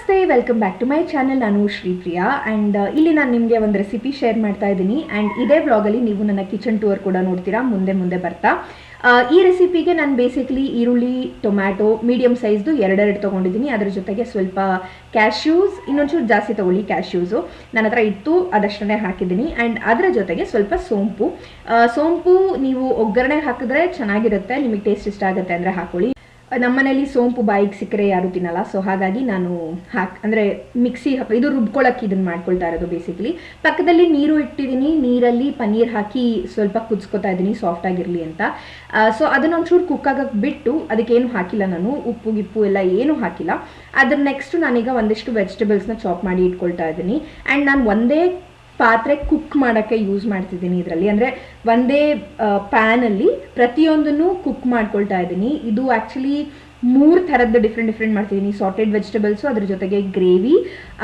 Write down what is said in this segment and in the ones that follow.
ನಮಸ್ತೆ, welcome back to my channel. ನಾನು Shripriya and ಇಲ್ಲಿ ನಾನು ನಿಮಗೆ ಒಂದು ರೆಸಿಪಿ ಶೇರ್ ಮಾಡ್ತಾ ಇದ್ದೀನಿ. ಆ್ಯಂಡ್ ಇದೇ ವ್ಲಾಗಲ್ಲಿ ನೀವು ನನ್ನ ಕಿಚನ್ ಟೂರ್ ಕೂಡ ನೋಡ್ತೀರಾ ಮುಂದೆ ಬರ್ತಾ. ಈ ರೆಸಿಪಿಗೆ ನಾನು ಬೇಸಿಕಲಿ ಈರುಳ್ಳಿ, ಟೊಮ್ಯಾಟೊ ಮೀಡಿಯಮ್ ಸೈಜ್ದು ಎರಡೆರಡು ತೊಗೊಂಡಿದ್ದೀನಿ. ಅದರ ಜೊತೆಗೆ ಸ್ವಲ್ಪ ಕ್ಯಾಶ್ಯೂಸ್, ಇನ್ನೊಂಚೂರು ಜಾಸ್ತಿ ತೊಗೊಳ್ಳಿ ಕ್ಯಾಶ್ಯೂಸು, ನನ್ನ ಹತ್ರ ಇತ್ತು ಅದಷ್ಟನ್ನೇ ಹಾಕಿದ್ದೀನಿ. ಆ್ಯಂಡ್ ಅದರ ಜೊತೆಗೆ ಸ್ವಲ್ಪ ಸೋಂಪು ನೀವು ಒಗ್ಗರಣೆಗೆ ಹಾಕಿದ್ರೆ ಚೆನ್ನಾಗಿರುತ್ತೆ, ನಿಮಗೆ ಟೇಸ್ಟ್ ಇಷ್ಟ ಆಗುತ್ತೆ ಅಂದರೆ ಹಾಕೊಳ್ಳಿ. ನಮ್ಮನೇಲಿ ಸೋಂಪು ಬಾಯಿಗೆ ಸಿಕ್ಕರೆ ಯಾರು ತಿನ್ನಲ್ಲ, ಸೊ ಹಾಗಾಗಿ ನಾನು ಅಂದರೆ ಮಿಕ್ಸಿ ಇದು ರುಬ್ಕೊಳ್ಳೋಕ್ಕೆ ಇದನ್ನು ಮಾಡ್ಕೊಳ್ತಾ ಇರೋದು. ಬೇಸಿಕಲಿ ಪಕ್ಕದಲ್ಲಿ ನೀರು ಇಟ್ಟಿದ್ದೀನಿ, ನೀರಲ್ಲಿ ಪನ್ನೀರ್ ಹಾಕಿ ಸ್ವಲ್ಪ ಕುದಿಸ್ಕೊತಾ ಇದ್ದೀನಿ ಸಾಫ್ಟ್ ಆಗಿರಲಿ ಅಂತ. ಸೊ ಅದನ್ನ ಒಂಚೂರು ಕುಕ್ ಆಗಕ್ಕೆ ಬಿಟ್ಟು ಅದಕ್ಕೇನು ಹಾಕಿಲ್ಲ, ನಾನು ಉಪ್ಪು ಗಿಪ್ಪು ಎಲ್ಲ ಏನೂ ಹಾಕಿಲ್ಲ. ಅದ್ರ ನೆಕ್ಸ್ಟು ನಾನೀಗ ಒಂದಿಷ್ಟು ವೆಜಿಟೇಬಲ್ಸ್ನ ಚಾಪ್ ಮಾಡಿ ಇಟ್ಕೊಳ್ತಾ ಇದ್ದೀನಿ. ಆ್ಯಂಡ್ ನಾನು ಒಂದೇ ಪಾತ್ರೆ ಕುಕ್ ಮಾಡೋಕ್ಕೆ ಯೂಸ್ ಮಾಡ್ತಿದ್ದೀನಿ ಇದರಲ್ಲಿ, ಅಂದರೆ ಒಂದೇ ಪ್ಯಾನಲ್ಲಿ ಪ್ರತಿಯೊಂದನ್ನು ಕುಕ್ ಮಾಡ್ಕೊಳ್ತಾ ಇದ್ದೀನಿ. ಇದು ಆ್ಯಕ್ಚುಲಿ 3 ಥರದ್ದು ಡಿಫ್ರೆಂಟ್ ಮಾಡ್ತಿದ್ದೀನಿ. ಸಾಟೆಡ್ ವೆಜಿಟೇಬಲ್ಸು, ಅದ್ರ ಜೊತೆಗೆ ಗ್ರೇವಿ,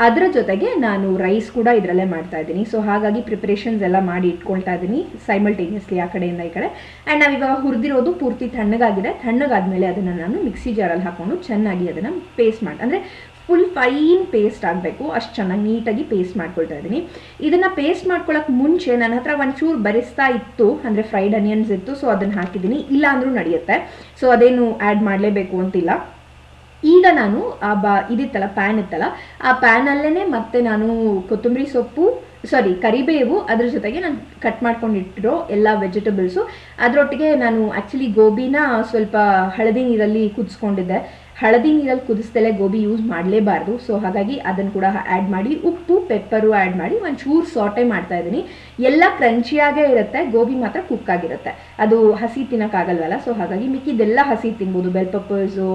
ಅದರ ಜೊತೆಗೆ ನಾನು ರೈಸ್ ಕೂಡ ಇದರಲ್ಲೇ ಮಾಡ್ತಾ ಇದ್ದೀನಿ. ಸೊ ಹಾಗಾಗಿ ಪ್ರಿಪ್ರೇಷನ್ಸ್ ಎಲ್ಲ ಮಾಡಿ ಇಟ್ಕೊಳ್ತಾ ಇದ್ದೀನಿ ಸೈಮಲ್ಟೇನಿಯಸ್ಲಿ ಆ ಕಡೆಯಿಂದ ಈ ಕಡೆ. ಆ್ಯಂಡ್ ನಾವಿವಾಗ ಹುರಿದಿರೋದು ಪೂರ್ತಿ ತಣ್ಣಗಾದ್ಮೇಲೆ ಅದನ್ನು ನಾನು ಮಿಕ್ಸಿ ಜಾರಲ್ಲಿ ಹಾಕ್ಕೊಂಡು ಚೆನ್ನಾಗಿ ಅದನ್ನು ಪೇಸ್ಟ್ ಮಾಡಿ, ಅಂದರೆ ಫುಲ್ ಫೈನ್ ಪೇಸ್ಟ್ ಆಗಬೇಕು, ಅಷ್ಟು ಚೆನ್ನಾಗಿ ನೀಟಾಗಿ ಪೇಸ್ಟ್ ಮಾಡ್ಕೊಳ್ತಾ ಇದ್ದೀನಿ. ಇದನ್ನು ಪೇಸ್ಟ್ ಮಾಡ್ಕೊಳ್ಳೋಕೆ ಮುಂಚೆ ನನ್ನ ಹತ್ರ ಒಂಚೂರು ಬರಿಸ್ತಾ ಇತ್ತು, ಅಂದರೆ ಫ್ರೈಡ್ ಅನಿಯನ್ಸ್ ಇತ್ತು, ಸೊ ಅದನ್ನು ಹಾಕಿದ್ದೀನಿ. ಇಲ್ಲ ಅಂದರೂ ನಡೆಯುತ್ತೆ, ಸೊ ಅದೇನು ಆ್ಯಡ್ ಮಾಡಲೇಬೇಕು ಅಂತಿಲ್ಲ. ಈಗ ನಾನು ಇದಿತ್ತಲ್ಲ ಪ್ಯಾನ್ ಇತ್ತಲ್ಲ, ಆ ಪ್ಯಾನಲ್ಲೇ ಮತ್ತೆ ನಾನು ಕರಿಬೇವು, ಅದ್ರ ಜೊತೆಗೆ ನಾನು ಕಟ್ ಮಾಡ್ಕೊಂಡಿಟ್ಟಿರೋ ಎಲ್ಲ ವೆಜಿಟೇಬಲ್ಸು, ಅದರೊಟ್ಟಿಗೆ ನಾನು ಆ್ಯಕ್ಚುಲಿ ಗೋಬಿನ ಸ್ವಲ್ಪ ಹಳದಿ ನೀರಲ್ಲಿ ಕುದಿಸ್ಕೊಂಡಿದ್ದೆ. ಹಳದಿ ನೀರಲ್ಲಿ ಕುದಿಸ್ದಲೇ ಗೋಬಿ ಯೂಸ್ ಮಾಡಲೇಬಾರ್ದು, ಸೊ ಹಾಗಾಗಿ ಅದನ್ನು ಕೂಡ ಆ್ಯಡ್ ಮಾಡಿ, ಉಪ್ಪು ಪೆಪ್ಪರು ಆ್ಯಡ್ ಮಾಡಿ ಒಂಚೂರು ಸಾಟೆ ಮಾಡ್ತಾ ಇದ್ದೀನಿ. ಎಲ್ಲ ಕ್ರಂಚಿಯಾಗೇ ಇರುತ್ತೆ, ಗೋಬಿ ಮಾತ್ರ ಕುಕ್ ಆಗಿರುತ್ತೆ, ಅದು ಹಸಿ ತಿನ್ನೋಕ್ಕಾಗಲ್ವಲ್ಲ. ಸೊ ಹಾಗಾಗಿ ಮಿಕ್ಕಿದೆಲ್ಲ ಹಸಿ ತಿನ್ಬೋದು, ಬೆಲ್ ಪೆಪ್ಪರ್ಸು,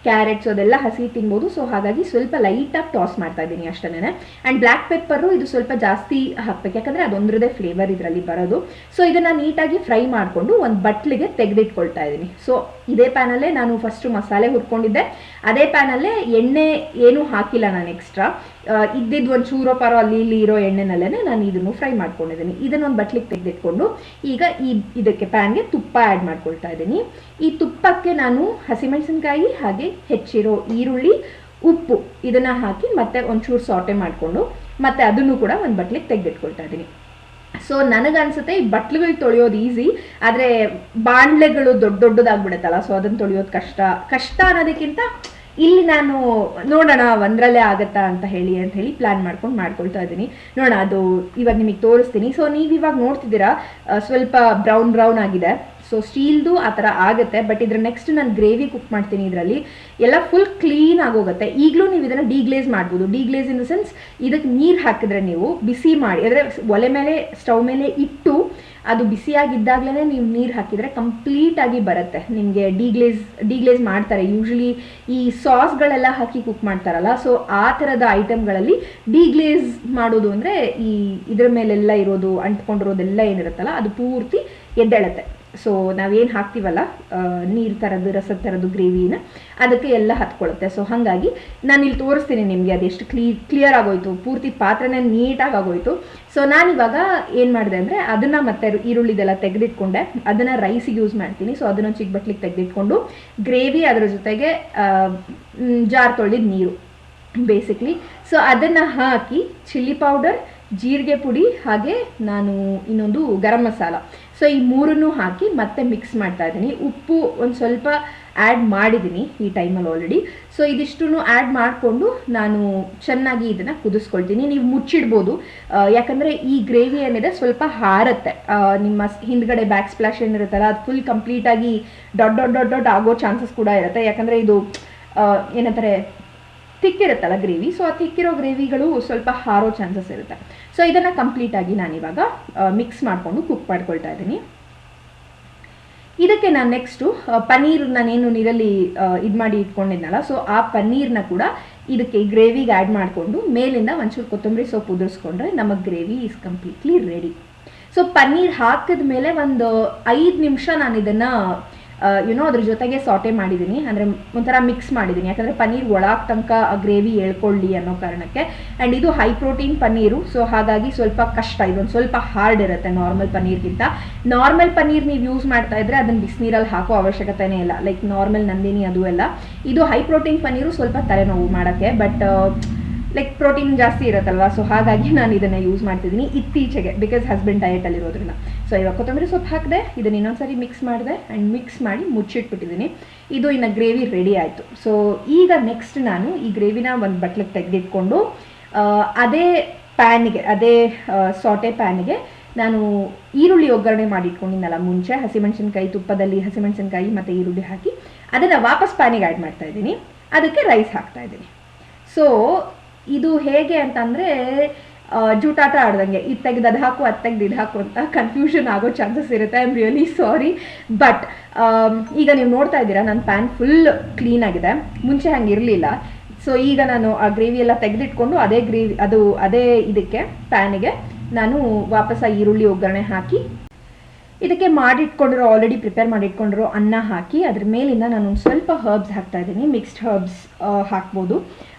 ಕ್ಯಾರೆಟ್ಸು ಅದೆಲ್ಲ ಹಸಿ ತಿನ್ಬೋದು. ಸೊ ಹಾಗಾಗಿ ಸ್ವಲ್ಪ ಲೈಟಾಗಿ ಟಾಸ್ ಮಾಡ್ತಾ ಇದ್ದೀನಿ ಅಷ್ಟೇ. ಆ್ಯಂಡ್ ಬ್ಲ್ಯಾಕ್ ಪೆಪ್ಪರು ಇದು ಸ್ವಲ್ಪ ಜಾಸ್ತಿ ಹಾಕ್ಬೇಕು, ಯಾಕಂದರೆ ಅದೊಂದರದೇ ಫ್ಲೇವರ್ ಇದರಲ್ಲಿ ಬರೋದು. ಸೊ ಇದನ್ನು ನೀಟಾಗಿ ಫ್ರೈ ಮಾಡಿಕೊಂಡು ಒಂದು ಬಟ್ಲಿಗೆ ತೆಗೆದಿಟ್ಕೊಳ್ತಾ ಇದ್ದೀನಿ. ಸೊ ಇದೇ ಪ್ಯಾನಲ್ಲೇ ನಾನು ಫಸ್ಟು ಮಸಾಲೆ ಹುರ್ಕೊಂಡಿದ್ದೆ, ಅದೇ ಪ್ಯಾನಲ್ಲೇ ಎಣ್ಣೆ ಏನೂ ಹಾಕಿಲ್ಲ ನಾನು ಎಕ್ಸ್ಟ್ರಾ, ಇದ್ದಿದ್ದು ಒಂದು ಚೂರೋ ಪಾರೋ ಅಲ್ಲಿ ಇಲ್ಲಿ ಇರೋ ಎಣ್ಣೆನಲ್ಲೇ ನಾನು ಇದನ್ನು ಫ್ರೈ ಮಾಡ್ಕೊಂಡಿದ್ದೀನಿ. ಇದನ್ನೊಂದು ಬಟ್ಲಿಗೆ ತೆಗೆದಿಟ್ಕೊಂಡು ಈಗ ಇದಕ್ಕೆ ಪ್ಯಾನ್ಗೆ ತುಪ್ಪ ಆ್ಯಡ್ ಮಾಡ್ಕೊಳ್ತಾ ಇದ್ದೀನಿ. ಈ ತುಪ್ಪಕ್ಕೆ ನಾನು ಹಸಿಮೆಣಸಿನ್ಕಾಯಿ ಹಾಗೆ ಹೆಚ್ಚಿರೋ ಈರುಳ್ಳಿ, ಉಪ್ಪು ಇದನ್ನು ಹಾಕಿ ಮತ್ತೆ ಒಂಚೂರು ಸಾಟೆ ಮಾಡಿಕೊಂಡು ಮತ್ತೆ ಅದನ್ನು ಕೂಡ ಒಂದು ಬಟ್ಲಿಗೆ ತೆಗೆದಿಟ್ಕೊಳ್ತಾ ಇದ್ದೀನಿ. ಸೊ ನನಗನ್ಸುತ್ತೆ ಈ ಬಟ್ಲುಗಳು ತೊಳೆಯೋದು ಈಸಿ, ಆದರೆ ಬಾಣಲೆಗಳು ದೊಡ್ಡದಾಗ್ಬಿಡುತ್ತಲ್ಲ, ಸೊ ಅದನ್ನು ತೊಳೆಯೋದು ಕಷ್ಟ ಅನ್ನೋದಕ್ಕಿಂತ ಇಲ್ಲಿ ನಾನು ನೋಡೋಣ ಒಂದರಲ್ಲೇ ಆಗುತ್ತಾ ಅಂತ ಹೇಳಿ ಪ್ಲ್ಯಾನ್ ಮಾಡ್ಕೊಳ್ತಾ ಇದ್ದೀನಿ. ನೋಡೋಣ, ಅದು ಇವಾಗ ನಿಮಗೆ ತೋರಿಸ್ತೀನಿ. ಸೊ ನೀವು ಇವಾಗ ನೋಡ್ತಿದ್ದೀರಾ ಸ್ವಲ್ಪ ಬ್ರೌನ್ ಆಗಿದೆ. ಸೊ ಸ್ಟೀಲ್ದು ಆ ಥರ ಆಗುತ್ತೆ, ಬಟ್ ಇದ್ರ ನೆಕ್ಸ್ಟ್ ನಾನು ಗ್ರೇವಿ ಕುಕ್ ಮಾಡ್ತೀನಿ. ಇದರಲ್ಲಿ ಎಲ್ಲ ಫುಲ್ ಕ್ಲೀನ್ ಆಗೋಗುತ್ತೆ. ಈಗಲೂ ನೀವು ಇದನ್ನು ಡೀಗ್ಲೇಸ್ ಮಾಡ್ಬೋದು. ಡೀಗ್ಲೇಸ್ ಇನ್ ದ ಸೆನ್ಸ್, ಇದಕ್ಕೆ ನೀರು ಹಾಕಿದ್ರೆ ನೀವು ಬಿಸಿ ಮಾಡಿ, ಅಂದರೆ ಒಲೆ ಮೇಲೆ ಸ್ಟವ್ ಮೇಲೆ ಇಟ್ಟು ಅದು ಬಿಸಿಯಾಗಿದ್ದಾಗಲೇ ನೀವು ನೀರು ಹಾಕಿದರೆ ಕಂಪ್ಲೀಟಾಗಿ ಬರುತ್ತೆ ನಿಮಗೆ. ಡೀಗ್ಲೇಸ್ ಮಾಡ್ತಾರೆ ಯೂಶ್ವಲಿ ಈ ಸಾಸ್ಗಳೆಲ್ಲ ಹಾಕಿ ಕುಕ್ ಮಾಡ್ತಾರಲ್ಲ, ಸೊ ಆ ಥರದ ಐಟಮ್ಗಳಲ್ಲಿ ಡೀಗ್ಲೇಸ್ ಮಾಡೋದು ಅಂದರೆ ಇದ್ರ ಮೇಲೆಲ್ಲ ಇರೋದು ಅಂಟ್ಕೊಂಡಿರೋದೆಲ್ಲ ಏನಿರುತ್ತಲ್ಲ ಅದು ಪೂರ್ತಿ ಎದ್ದೇಳುತ್ತೆ. ಸೊ ನಾವೇನು ಹಾಕ್ತೀವಲ್ಲ ನೀರು ಥರದ್ದು, ರಸದ ಥರದ್ದು ಗ್ರೇವಿನ, ಅದಕ್ಕೆ ಎಲ್ಲ ಹತ್ಕೊಳ್ಳುತ್ತೆ. ಸೊ ಹಾಗಾಗಿ ನಾನು ಇಲ್ಲಿ ತೋರಿಸ್ತೀನಿ ನಿಮಗೆ ಅದೆಷ್ಟು ಕ್ಲಿಯರ್ ಆಗೋಯ್ತು, ಪೂರ್ತಿ ಪಾತ್ರೆನೇ ನೀಟಾಗಿ ಆಗೋಯ್ತು. ಸೊ ನಾನಿವಾಗ ಏನು ಮಾಡಿದೆ ಅಂದರೆ ಅದನ್ನು ಮತ್ತೆ ಈರುಳ್ಳಿದೆಲ್ಲ ತೆಗೆದಿಟ್ಕೊಂಡೆ, ಅದನ್ನು ರೈಸಿಗೆ ಯೂಸ್ ಮಾಡ್ತೀನಿ. ಸೊ ಅದನ್ನು ಚಿಕ್ಕ ಬಟ್ಲಿಗೆ ತೆಗೆದಿಟ್ಕೊಂಡು ಗ್ರೇವಿ, ಅದರ ಜೊತೆಗೆ ಜಾರ್ ತೊಳೆದಿದ್ದು ನೀರು ಬೇಸಿಕ್ಲಿ, ಸೊ ಅದನ್ನು ಹಾಕಿ ಚಿಲ್ಲಿ ಪೌಡರ್, ಜೀರಿಗೆ ಪುಡಿ, ಹಾಗೆ ನಾನು ಇನ್ನೊಂದು ಗರಂ ಮಸಾಲ, ಸೊ ಈ 3 ಹಾಕಿ ಮತ್ತೆ ಮಿಕ್ಸ್ ಮಾಡ್ತಾ ಇದ್ದೀನಿ. ಉಪ್ಪು ಒಂದು ಸ್ವಲ್ಪ ಆ್ಯಡ್ ಮಾಡಿದ್ದೀನಿ ಈ ಟೈಮಲ್ಲಿ ಆಲ್ರೆಡಿ. ಸೊ ಇದಿಷ್ಟು ಆ್ಯಡ್ ಮಾಡಿಕೊಂಡು ನಾನು ಚೆನ್ನಾಗಿ ಇದನ್ನು ಕುದಿಸ್ಕೊಳ್ತೀನಿ. ನೀವು ಮುಚ್ಚಿಡ್ಬೋದು, ಯಾಕಂದರೆ ಈ ಗ್ರೇವಿ ಏನಿದೆ ಸ್ವಲ್ಪ ಹಾರತ್ತೆ, ನಿಮ್ಮ ಹಿಂದ್ಗಡೆ ಬ್ಯಾಕ್ ಸ್ಪ್ಲಾಶ್ ಏನಿರುತ್ತಲ್ಲ ಅದು ಫುಲ್ ಕಂಪ್ಲೀಟಾಗಿ ಡೊಡ್ ಆಗೋ ಚಾನ್ಸಸ್ ಕೂಡ ಇರುತ್ತೆ, ಯಾಕಂದರೆ ಇದು ಏನಂತಾರೆ ತಿಕ್ಕಿರುತ್ತಲ್ಲ ಗ್ರೇವಿ. ಸೊ ಆ ತಿಕ್ಕಿರೋ ಗ್ರೇವಿಗಳು ಸ್ವಲ್ಪ ಹಾರೋ ಚಾನ್ಸಸ್ ಇರುತ್ತೆ. ಸೊ ಇದನ್ನು ಕಂಪ್ಲೀಟಾಗಿ ನಾನಿವಾಗ ಮಿಕ್ಸ್ ಮಾಡಿಕೊಂಡು ಕುಕ್ ಮಾಡ್ಕೊಳ್ತಾ ಇದ್ದೀನಿ. ಇದಕ್ಕೆ ನಾನು ನೆಕ್ಸ್ಟು ಪನ್ನೀರ್ ನಾನೇನು ನೀರಲ್ಲಿ ಇದು ಮಾಡಿ ಇಟ್ಕೊಂಡಿದ್ನಲ್ಲ, ಸೊ ಆ ಪನ್ನೀರ್ನ ಕೂಡ ಇದಕ್ಕೆ ಗ್ರೇವಿಗೆ ಆ್ಯಡ್ ಮಾಡಿಕೊಂಡು ಮೇಲಿಂದ ಒಂಚೂರು ಕೊತ್ತಂಬರಿ ಸೊಪ್ಪು ಉದುರಿಸ್ಕೊಂಡ್ರೆ ನಮ್ಮ gravy is completely ready. So paneer ಹಾಕಿದ ಮೇಲೆ ಒಂದು 5 ನಿಮಿಷ ನಾನು ಇದನ್ನು ಅದ್ರ ಜೊತೆಗೆ ಸಾಟೆ ಮಾಡಿದ್ದೀನಿ, ಅಂದರೆ ಒಂಥರ ಮಿಕ್ಸ್ ಮಾಡಿದ್ದೀನಿ, ಯಾಕಂದರೆ ಪನ್ನೀರ್ ಒಳಗೆ ತನಕ ಗ್ರೇವಿ ಎಳ್ಕೊಳ್ಳಿ ಅನ್ನೋ ಕಾರಣಕ್ಕೆ. ಆ್ಯಂಡ್ ಇದು ಹೈ ಪ್ರೋಟೀನ್ ಪನ್ನೀರು, ಸೊ ಹಾಗಾಗಿ ಸ್ವಲ್ಪ ಕಷ್ಟ, ಇದೊಂದು ಸ್ವಲ್ಪ ಹಾರ್ಡ್ ಇರುತ್ತೆ ನಾರ್ಮಲ್ ಪನ್ನೀರ್ಗಿಂತ. ನಾರ್ಮಲ್ ಪನ್ನೀರ್ ನೀವು ಯೂಸ್ ಮಾಡ್ತಾ ಇದ್ರೆ ಅದನ್ನು ಬಿಸಿನೀರಲ್ಲಿ ಹಾಕೋ ಅವಶ್ಯಕತೆನೇ ಇಲ್ಲ, ಲೈಕ್ ನಾರ್ಮಲ್ ನಂದಿನಿ ಅದು ಎಲ್ಲ. ಇದು ಹೈ ಪ್ರೋಟೀನ್ ಪನ್ನೀರು, ಸ್ವಲ್ಪ ತಲೆನೋವು ಮಾಡೋಕ್ಕೆ, ಬಟ್ ಲೈಕ್ ಪ್ರೋಟೀನ್ ಜಾಸ್ತಿ ಇರುತ್ತಲ್ವ, ಸೊ ಹಾಗಾಗಿ ನಾನು ಇದನ್ನು ಯೂಸ್ ಮಾಡ್ತಿದ್ದೀನಿ ಇತ್ತೀಚೆಗೆ, ಬಿಕಾಸ್ ಹಸ್ಬೆಂಡ್ ಡಯಟಲ್ಲಿರೋದ್ರಿಂದ. ಸೊ ಇವಾಗ ಕೊತ್ತಂಬರಿ ಸೊಪ್ಪು ಹಾಕಿದೆ, ಇದನ್ನು ಇನ್ನೊಂದ್ಸರಿ ಮಿಕ್ಸ್ ಮಾಡಿದೆ ಆ್ಯಂಡ್ ಮಿಕ್ಸ್ ಮಾಡಿ ಮುಚ್ಚಿಟ್ಬಿಟ್ಟಿದ್ದೀನಿ. ಇದು ಇನ್ನು ಗ್ರೇವಿ ರೆಡಿ ಆಯಿತು. ಸೊ ಈಗ ನೆಕ್ಸ್ಟ್ ನಾನು ಈ ಗ್ರೇವಿನ ಒಂದು ಬಟ್ಲಿಗೆ ತೆಗೆದಿಟ್ಕೊಂಡು ಅದೇ ಪ್ಯಾನಿಗೆ, ಅದೇ ಸಾಟೆ ಪ್ಯಾನಿಗೆ ನಾನು ಈರುಳ್ಳಿ ಒಗ್ಗರಣೆ ಮಾಡಿಟ್ಕೊಂಡಿದ್ದಲ್ಲ ಮುಂಚೆ, ಹಸಿಮೆಣಸಿನ್ಕಾಯಿ, ತುಪ್ಪದಲ್ಲಿ ಹಸಿಮೆಣಸಿನ್ಕಾಯಿ ಮತ್ತು ಈರುಳ್ಳಿ ಹಾಕಿ ಅದನ್ನು ವಾಪಸ್ ಪ್ಯಾನಿಗೆ ಆ್ಯಡ್ ಮಾಡ್ತಾ ಇದ್ದೀನಿ. ಅದಕ್ಕೆ ರೈಸ್ ಹಾಕ್ತಾ ಇದ್ದೀನಿ. ಸೊ ಇದು ಹೇಗೆ ಅಂತಂದರೆ ಜೂಟಾಟ ಆಡ್ದಂಗೆ, ಇದು ತೆಗೆದು ಅದು ಹಾಕು, ಅದು ತೆಗೆದು ಇದು ಹಾಕು ಅಂತ ಕನ್ಫ್ಯೂಷನ್ ಆಗೋ ಚಾನ್ಸಸ್ ಇರುತ್ತೆ. I am really sorry. But ಈಗ ನೀವು ನೋಡ್ತಾ ಇದ್ದೀರಾ ನನ್ನ ಪ್ಯಾನ್ ಫುಲ್ ಕ್ಲೀನ್ ಆಗಿದೆ, ಮುಂಚೆ ಹಂಗೆ ಇರಲಿಲ್ಲ. ಸೊ ಈಗ ನಾನು ಆ ಗ್ರೇವಿ ಎಲ್ಲ ತೆಗೆದಿಟ್ಕೊಂಡು ಅದೇ ಇದಕ್ಕೆ ಪ್ಯಾನಿಗೆ ನಾನು ವಾಪಸ್ ಆ ಈರುಳ್ಳಿ ಒಗ್ಗರಣೆ ಹಾಕಿ, ಇದಕ್ಕೆ ಆಲ್ರೆಡಿ ಪ್ರಿಪೇರ್ ಮಾಡಿಟ್ಕೊಂಡಿರೋ ಅನ್ನ ಹಾಕಿ, ಅದ್ರ ಮೇಲಿಂದ ನಾನು ಒಂದು ಸ್ವಲ್ಪ ಹರ್ಬ್ಸ್ ಹಾಕ್ತಾ ಇದ್ದೀನಿ, ಮಿಕ್ಸ್ಡ್ ಹರ್ಬ್ಸ್ ಹಾಕ್ಬೋದು.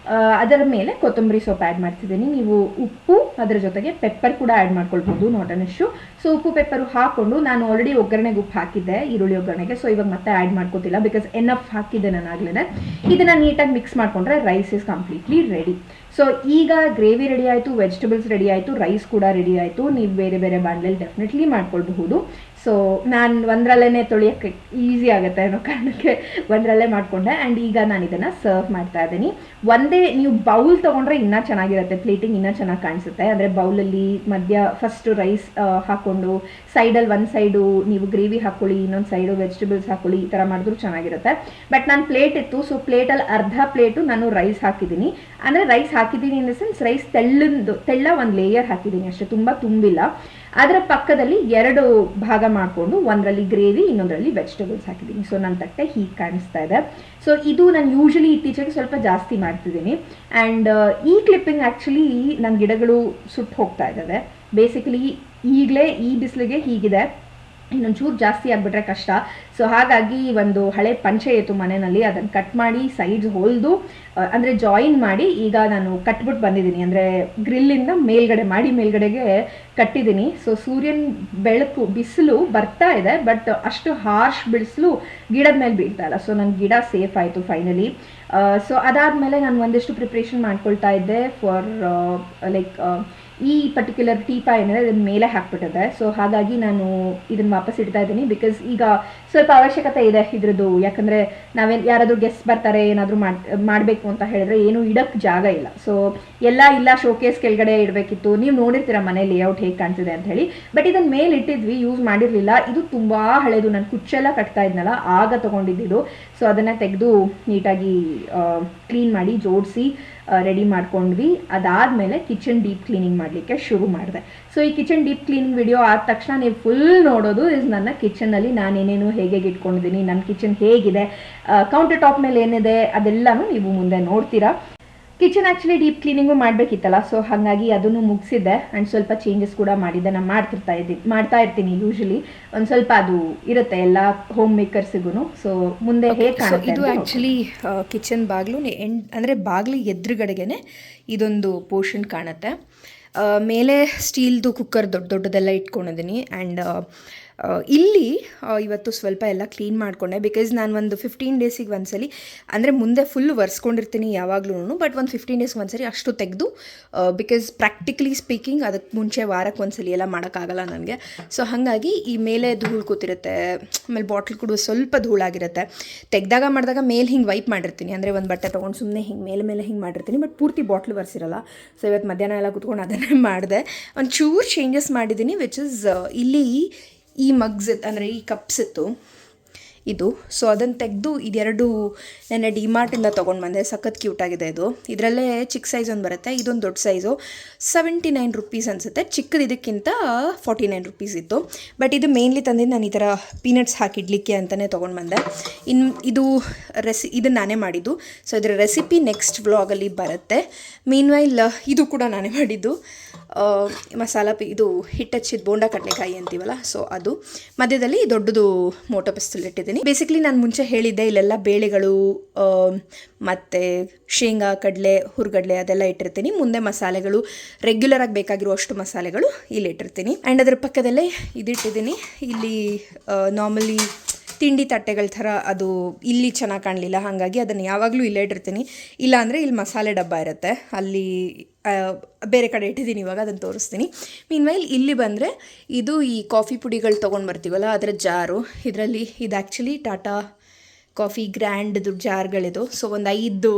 ಅದರ ಮೇಲೆ ಕೊತ್ತಂಬರಿ ಸೊಪ್ಪು ಆ್ಯಡ್ ಮಾಡ್ತಿದ್ದೀನಿ. ನೀವು ಉಪ್ಪು ಅದರ ಜೊತೆಗೆ ಪೆಪ್ಪರ್ ಕೂಡ ಆ್ಯಡ್ ಮಾಡ್ಕೊಳ್ಬೋದು, ನಾಟ್ ಅನ್ ಇಶ್ಯೂ. ಸೊ ಉಪ್ಪು ಪೆಪ್ಪರು ಹಾಕ್ಕೊಂಡು, ನಾನು ಆಲ್ರೆಡಿ ಒಗ್ಗರಣೆಗೆ ಉಪ್ಪು ಹಾಕಿದ್ದೆ ಈರುಳ್ಳಿ ಒಗ್ಗರಣೆಗೆ, ಸೊ ಇವಾಗ ಮತ್ತೆ ಆ್ಯಡ್ ಮಾಡ್ಕೋತಿಲ್ಲ, ಬಿಕಾಸ್ ಎನಫ್ ಹಾಕಿದ್ದೆ ನಾನು ಆಗಲೇ. ಇದನ್ನು ನೀಟಾಗಿ ಮಿಕ್ಸ್ ಮಾಡಿಕೊಂಡ್ರೆ rice is completely ready. So ಈಗ ಗ್ರೇವಿ ರೆಡಿ ಆಯಿತು, ವೆಜಿಟೇಬಲ್ಸ್ ರೆಡಿ ಆಯಿತು, ರೈಸ್ ಕೂಡ ರೆಡಿ ಆಯಿತು. ನೀವು ಬೇರೆ ಬೇರೆ ಬಾಣಲೆಯಲ್ಲಿ ಡೆಫಿನೆಟ್ಲಿ ಮಾಡ್ಕೊಳ್ಬಹುದು. ಸೊ ನಾನು ಒಂದರಲ್ಲೇ ತೊಳಿಯೋಕ್ಕೆ ಈಸಿ ಆಗುತ್ತೆ ಅನ್ನೋ ಕಾರಣಕ್ಕೆ ಒಂದರಲ್ಲೇ ಮಾಡಿಕೊಂಡೆ. ಆ್ಯಂಡ್ ಈಗ ನಾನು ಇದನ್ನು ಸರ್ವ್ ಮಾಡ್ತಾ ಇದ್ದೀನಿ. ಒಂದೇ ನೀವು ಬೌಲ್ ತೊಗೊಂಡ್ರೆ ಇನ್ನೂ ಚೆನ್ನಾಗಿರುತ್ತೆ, ಪ್ಲೇಟಿಂಗ್ ಇನ್ನೂ ಚೆನ್ನಾಗಿ ಕಾಣಿಸುತ್ತೆ. ಅಂದರೆ ಬೌಲಲ್ಲಿ ಮಧ್ಯ ಫಸ್ಟು ರೈಸ್ ಹಾಕ್ಕೊಂಡು, ಸೈಡಲ್ಲಿ ಒಂದು ಸೈಡು ನೀವು ಗ್ರೇವಿ ಹಾಕ್ಕೊಳ್ಳಿ, ಇನ್ನೊಂದು ಸೈಡು ವೆಜಿಟೇಬಲ್ಸ್ ಹಾಕ್ಕೊಳ್ಳಿ, ಈ ಥರ ಮಾಡಿದ್ರೂ ಚೆನ್ನಾಗಿರುತ್ತೆ. ಬಟ್ ನಾನು ಪ್ಲೇಟ್ ಇತ್ತು, ಸೊ ಪ್ಲೇಟಲ್ಲಿ ಅರ್ಧ ಪ್ಲೇಟು ನಾನು ರೈಸ್ ಹಾಕಿದ್ದೀನಿ. ಅಂದರೆ ರೈಸ್ ಹಾಕಿದ್ದೀನಿ ಇನ್ ದ ಸೆನ್ಸ್ ರೈಸ್ ತೆಳ್ಳ ಒಂದು ಲೇಯರ್ ಹಾಕಿದ್ದೀನಿ ಅಷ್ಟೇ, ತುಂಬ ತುಂಬಿಲ್ಲ. ಅದರ ಪಕ್ಕದಲ್ಲಿ 2 ಭಾಗ ಮಾಡಿಕೊಂಡು ಒಂದರಲ್ಲಿ ಗ್ರೇವಿ, ಇನ್ನೊಂದರಲ್ಲಿ ವೆಜಿಟೇಬಲ್ಸ್ ಹಾಕಿದ್ದೀನಿ. ಸೊ ನನ್ನ ತಟ್ಟೆ ಹೀಗೆ ಕಾಣಿಸ್ತಾ ಇದೆ. ಸೊ ಇದು ನಾನು ಯೂಶಲಿ ಇತ್ತೀಚೆಗೆ ಸ್ವಲ್ಪ ಜಾಸ್ತಿ ಮಾಡ್ತಿದ್ದೀನಿ. ಆ್ಯಂಡ್ ಈ ಕ್ಲಿಪ್ಪಿಂಗ್ ಆ್ಯಕ್ಚುಲಿ ನನ್ನ ಗಿಡಗಳು ಸುಟ್ಟು ಹೋಗ್ತಾ ಇದ್ದಾವೆ. ಬೇಸಿಕಲಿ ಈಗಲೇ ಈ ಬಿಸಿಲಿಗೆ ಹೀಗಿದೆ, ಇನ್ನೊಂಚೂರು ಜಾಸ್ತಿ ಆಗಿಬಿಟ್ರೆ ಕಷ್ಟ. ಸೊ ಹಾಗಾಗಿ ಒಂದು ಹಳೆ ಪಂಚೆ ಇತ್ತು ಮನೆಯಲ್ಲಿ, ಅದನ್ನು ಕಟ್ ಮಾಡಿ ಸೈಡ್ಸ್ ಹೊಲಿದು ಅಂದರೆ ಜಾಯಿನ್ ಮಾಡಿ ಈಗ ನಾನು ಕಟ್ಬಿಟ್ಟು ಬಂದಿದ್ದೀನಿ. ಅಂದರೆ ಗ್ರಿಲ್ಲಿಂದ ಮೇಲ್ಗಡೆಗೆ ಕಟ್ಟಿದ್ದೀನಿ. ಸೊ ಸೂರ್ಯನ ಬಿಸಿಲು ಬರ್ತಾ ಇದೆ, ಬಟ್ ಅಷ್ಟು ಹಾರ್ಶ್ ಬಿಸಿಲು ಗಿಡದ ಮೇಲೆ ಬೀಳ್ತಾ ಇಲ್ಲ. ಸೊ ನನ್ನ ಗಿಡ ಸೇಫ್ ಆಯಿತು ಫೈನಲಿ. ಸೊ ಅದಾದಮೇಲೆ ನಾನು ಒಂದಿಷ್ಟು ಪ್ರಿಪ್ರೇಷನ್ ಮಾಡ್ಕೊಳ್ತಾ ಇದ್ದೆ ಫಾರ್ ಲೈಕ್ ಈ ಪರ್ಟಿಕ್ಯುಲರ್ ಟೀಪಾ ಏನಿದೆ ಅದನ್ನ ಮೇಲೆ ಹಾಕ್ಬಿಟ್ಟಿದೆ. ಸೊ ಹಾಗಾಗಿ ನಾನು ಇದನ್ನು ವಾಪಸ್ ಇಡ್ತಾ ಇದ್ದೀನಿ, ಬಿಕಾಸ್ ಈಗ ಸ್ವಲ್ಪ ಅವಶ್ಯಕತೆ ಇದೆ ಇದ್ರದ್ದು. ಯಾಕಂದರೆ ಯಾರಾದರೂ ಗೆಸ್ಟ್ ಬರ್ತಾರೆ, ಏನಾದರೂ ಮಾಡಬೇಕು ಅಂತ ಹೇಳಿದ್ರೆ ಏನೂ ಇಡಕ್ಕೆ ಜಾಗ ಇಲ್ಲ. ಸೊ ಇಲ್ಲ ಶೋಕೇಸ್ ಕೆಳಗಡೆ ಇಡಬೇಕಿತ್ತು. ನೀವು ನೋಡಿರ್ತೀರ ಮನೆ ಲೇಔಟ್ ಹೇಗೆ ಕಾಣ್ತಿದೆ ಅಂತ ಹೇಳಿ. ಬಟ್ ಇದನ್ನು ಮೇಲೆ ಇಟ್ಟಿದ್ವಿ, ಯೂಸ್ ಮಾಡಿರಲಿಲ್ಲ. ಇದು ತುಂಬ ಹಳೆಯದು, ನಾನು ಕುಚ್ಚೆಲ್ಲ ಕಟ್ತಾ ಇದ್ನಲ್ಲ ಆಗ ತೊಗೊಂಡಿದ್ದು. ಸೊ ಅದನ್ನು ತೆಗೆದು ನೀಟಾಗಿ ಕ್ಲೀನ್ ಮಾಡಿ ಜೋಡಿಸಿ ರೆಡಿ ಮಾಡ್ಕೊಂಡ್ವಿ. ಅದಾದಮೇಲೆ ಕಿಚನ್ ಡೀಪ್ ಕ್ಲೀನಿಂಗ್ ಮಾಡಲಿಕ್ಕೆ ಶುರು ಮಾಡಿದೆ. ಸೊ ಈ ಕಿಚನ್ ಡೀಪ್ ಕ್ಲೀನಿಂಗ್ ವಿಡಿಯೋ ಆದ ತಕ್ಷಣ ನೀವು ಫುಲ್ ನೋಡೋದು ನನ್ನ ಕಿಚನಲ್ಲಿ ನಾನೇನೇನು ಹೇಗೆ ಇಟ್ಕೊಂಡಿದ್ದೀನಿ, ನನ್ನ ಕಿಚನ್ ಹೇಗಿದೆ, ಕೌಂಟರ್ ಟಾಪ್ ಮೇಲೆ ಏನಿದೆ ಅದೆಲ್ಲನೂ ನೀವು ಮುಂದೆ ನೋಡ್ತೀರಾ. ಕಿಚನ್ ಆ್ಯಕ್ಚುಲಿ ಡೀಪ್ ಕ್ಲೀನಿಂಗು ಮಾಡಬೇಕಿತ್ತಲ್ಲ, ಸೊ ಹಾಗಾಗಿ ಅದನ್ನು ಮುಗಿಸಿದ್ದೆ. ಆ್ಯಂಡ್ ಸ್ವಲ್ಪ ಚೇಂಜಸ್ ಕೂಡ ಮಾಡಿದ್ದೆ. ನಾನು ಮಾಡ್ತಾ ಇರ್ತೀನಿ ಯೂಶಲಿ. ಒಂದು ಸ್ವಲ್ಪ ಅದು ಇರುತ್ತೆ ಎಲ್ಲ ಹೋಮ್ ಮೇಕರ್ಸಿಗೂ. ಸೊ ಮುಂದೆ ಹೇಗೆ ಕಾಣುತ್ತೆ. ಇದು ಆ್ಯಕ್ಚುಲಿ ಕಿಚನ್ ಬಾಗಿಲು ಅಂದರೆ ಬಾಗಿಲು ಎದುರುಗಡೆಗೆ ಇದೊಂದು ಪೋರ್ಷನ್ ಕಾಣುತ್ತೆ. ಮೇಲೆ ಸ್ಟೀಲ್ದು ಕುಕ್ಕರ್ ದೊಡ್ಡದೆಲ್ಲ ಇಟ್ಕೊಂಡಿದ್ದೀನಿ. ಆ್ಯಂಡ್ ಇಲ್ಲಿ ಇವತ್ತು ಸ್ವಲ್ಪ ಎಲ್ಲ ಕ್ಲೀನ್ ಮಾಡಿಕೊಂಡೆ, ಬಿಕಾಸ್ ನಾನು ಒಂದು 15 ಡೇಸಿಗೆ ಒಂದ್ಸಲಿ, ಅಂದರೆ ಮುಂದೆ ಫುಲ್ ಒರೆಸ್ಕೊಂಡಿರ್ತೀನಿ ಯಾವಾಗ್ಲೂ, ಬಟ್ ಒಂದು 15 ಡೇಸ್ಗೆ ಒಂದ್ಸರಿ ಅಷ್ಟು ತೆಗೆದು, ಬಿಕಾಸ್ ಪ್ರಾಕ್ಟಿಕಲಿ ಸ್ಪೀಕಿಂಗ್ ಅದಕ್ಕೆ ಮುಂಚೆ ವಾರಕ್ಕೆ ಒಂದ್ಸಲಿ ಎಲ್ಲ ಮಾಡೋಕ್ಕಾಗಲ್ಲ ನನಗೆ. ಸೊ ಹಾಗಾಗಿ ಈ ಮೇಲೆ ಧೂಳು ಕೂತಿರುತ್ತೆ, ಆಮೇಲೆ ಬಾಟ್ಲ್ ಕೂಡ ಸ್ವಲ್ಪ ಧೂಳಾಗಿರುತ್ತೆ. ಮಾಡಿದಾಗ ಮೇಲೆ ಹಿಂಗೆ ವೈಪ್ ಮಾಡಿರ್ತೀನಿ, ಅಂದರೆ ಒಂದು ಬಟ್ಟೆ ತೊಗೊಂಡು ಸುಮ್ಮನೆ ಹಿಂಗೆ ಮೇಲೆ ಹಿಂಗೆ ಮಾಡಿರ್ತೀನಿ, ಬಟ್ ಪೂರ್ತಿ ಬಾಟ್ಲ್ ಒರೆಸಿರಲ್ಲ. ಸೊ ಇವತ್ತು ಮಧ್ಯಾಹ್ನ ಎಲ್ಲ ಕೂತ್ಕೊಂಡು ಅದನ್ನೇ ಮಾಡಿದೆ. ಒಂಚೂರು ಚೇಂಜಸ್ ಮಾಡಿದ್ದೀನಿ, ವಿಚ್ ಇಸ್ ಇಲ್ಲಿ ಈ ಮಗ್ಸ್ ಅಂದರೆ ಈ ಕಪ್ಸ್ ಇತ್ತು ಇದು. ಸೊ ಅದನ್ನು ತೆಗೆದು ಇದೆರಡು ನೆನ್ನೆ ಡಿಮಾರ್ಟಿಂದ ತೊಗೊಂಡು ಬಂದೆ. ಸಖತ್ ಕ್ಯೂಟಾಗಿದೆ ಇದು. ಇದರಲ್ಲೇ ಚಿಕ್ಕ ಸೈಜ್ ಒಂದು ಬರುತ್ತೆ, ಇದೊಂದು ದೊಡ್ಡ ಸೈಜು. 79 ರುಪೀಸ್ ಅನಿಸುತ್ತೆ. ಚಿಕ್ಕದು ಇದಕ್ಕಿಂತ 49 ರುಪೀಸ್ ಇತ್ತು. ಬಟ್ ಇದು ಮೇನ್ಲಿ ತಂದಿದ್ದು ನಾನು ಈ ಥರ ಪೀನಟ್ಸ್ ಹಾಕಿಡ್ಲಿಕ್ಕೆ ಅಂತಲೇ ತೊಗೊಂಡು ಬಂದೆ. ಇದನ್ನು ನಾನೇ ಮಾಡಿದ್ದು. ಸೊ ಇದರ ರೆಸಿಪಿ ನೆಕ್ಸ್ಟ್ ವ್ಲಾಗಲ್ಲಿ ಬರುತ್ತೆ. ಮೀನ್ವೈಲ್ ಇದು ಕೂಡ ನಾನೇ ಮಾಡಿದ್ದು. ಮಸಾಲ ಇದು ಹಿಟ್ಟು ಹಚ್ಚಿದ ಬೋಂಡ ಕಡಲೆಕಾಯಿ ಅಂತೀವಲ್ಲ, ಸೊ ಅದು. ಮಧ್ಯದಲ್ಲಿ ದೊಡ್ಡದು ಮೋಟೋ ಪಿಸ್ತಲ್ ಇಟ್ಟಿದ್ದೀನಿ. ಇಟ್ಟಿದ್ದೀನಿ. ಬೇಸಿಕಲಿ ನಾನು ಮುಂಚೆ ಹೇಳಿದ್ದೆ ಇಲ್ಲೆಲ್ಲ ಬೇಳೆಗಳು ಮತ್ತು ಶೇಂಗಾ, ಕಡಲೆ, ಹುರ್ಗಡ್ಲೆ ಅದೆಲ್ಲ ಇಟ್ಟಿರ್ತೀನಿ. ಮುಂದೆ ಮಸಾಲೆಗಳು ರೆಗ್ಯುಲರ್ ಆಗಿ ಬೇಕಾಗಿರುವಷ್ಟು ಮಸಾಲೆಗಳು ಇಲ್ಲಿ ಇಟ್ಟಿರ್ತೀನಿ. ಆ್ಯಂಡ್ ಅದರ ಪಕ್ಕದಲ್ಲೇ ಇದಿಟ್ಟಿದ್ದೀನಿ. ಇಲ್ಲಿ ನಾರ್ಮಲಿ ತಿಂಡಿ ತಟ್ಟೆಗಳ ಥರ ಅದು ಇಲ್ಲಿ ಚೆನ್ನಾಗಿ ಕಾಣಲಿಲ್ಲ, ಹಾಗಾಗಿ ಅದನ್ನು ಯಾವಾಗಲೂ ಇಲ್ಲೇ ಇಟ್ಟಿರ್ತೀನಿ. ಇಲ್ಲಾಂದರೆ ಇಲ್ಲಿ ಮಸಾಲೆ ಡಬ್ಬ ಇರುತ್ತೆ, ಅಲ್ಲಿ ಬೇರೆ ಕಡೆ ಇಟ್ಟಿದ್ದೀನಿ, ಇವಾಗ ಅದನ್ನು ತೋರಿಸ್ತೀನಿ. ಮೀನ್ವೈಲ್ ಇಲ್ಲಿ ಬಂದರೆ ಇದು ಈ ಕಾಫಿ ಪುಡಿಗಳು ತೊಗೊಂಡು ಬರ್ತೀವಲ್ಲ ಅದರ ಜಾರು. ಇದರಲ್ಲಿ ಇದು ಆ್ಯಕ್ಚುಲಿ ಟಾಟಾ ಕಾಫಿ ಗ್ರ್ಯಾಂಡ್ದು ಜಾರ್ಗಳಿದು. ಸೊ ಒಂದು 5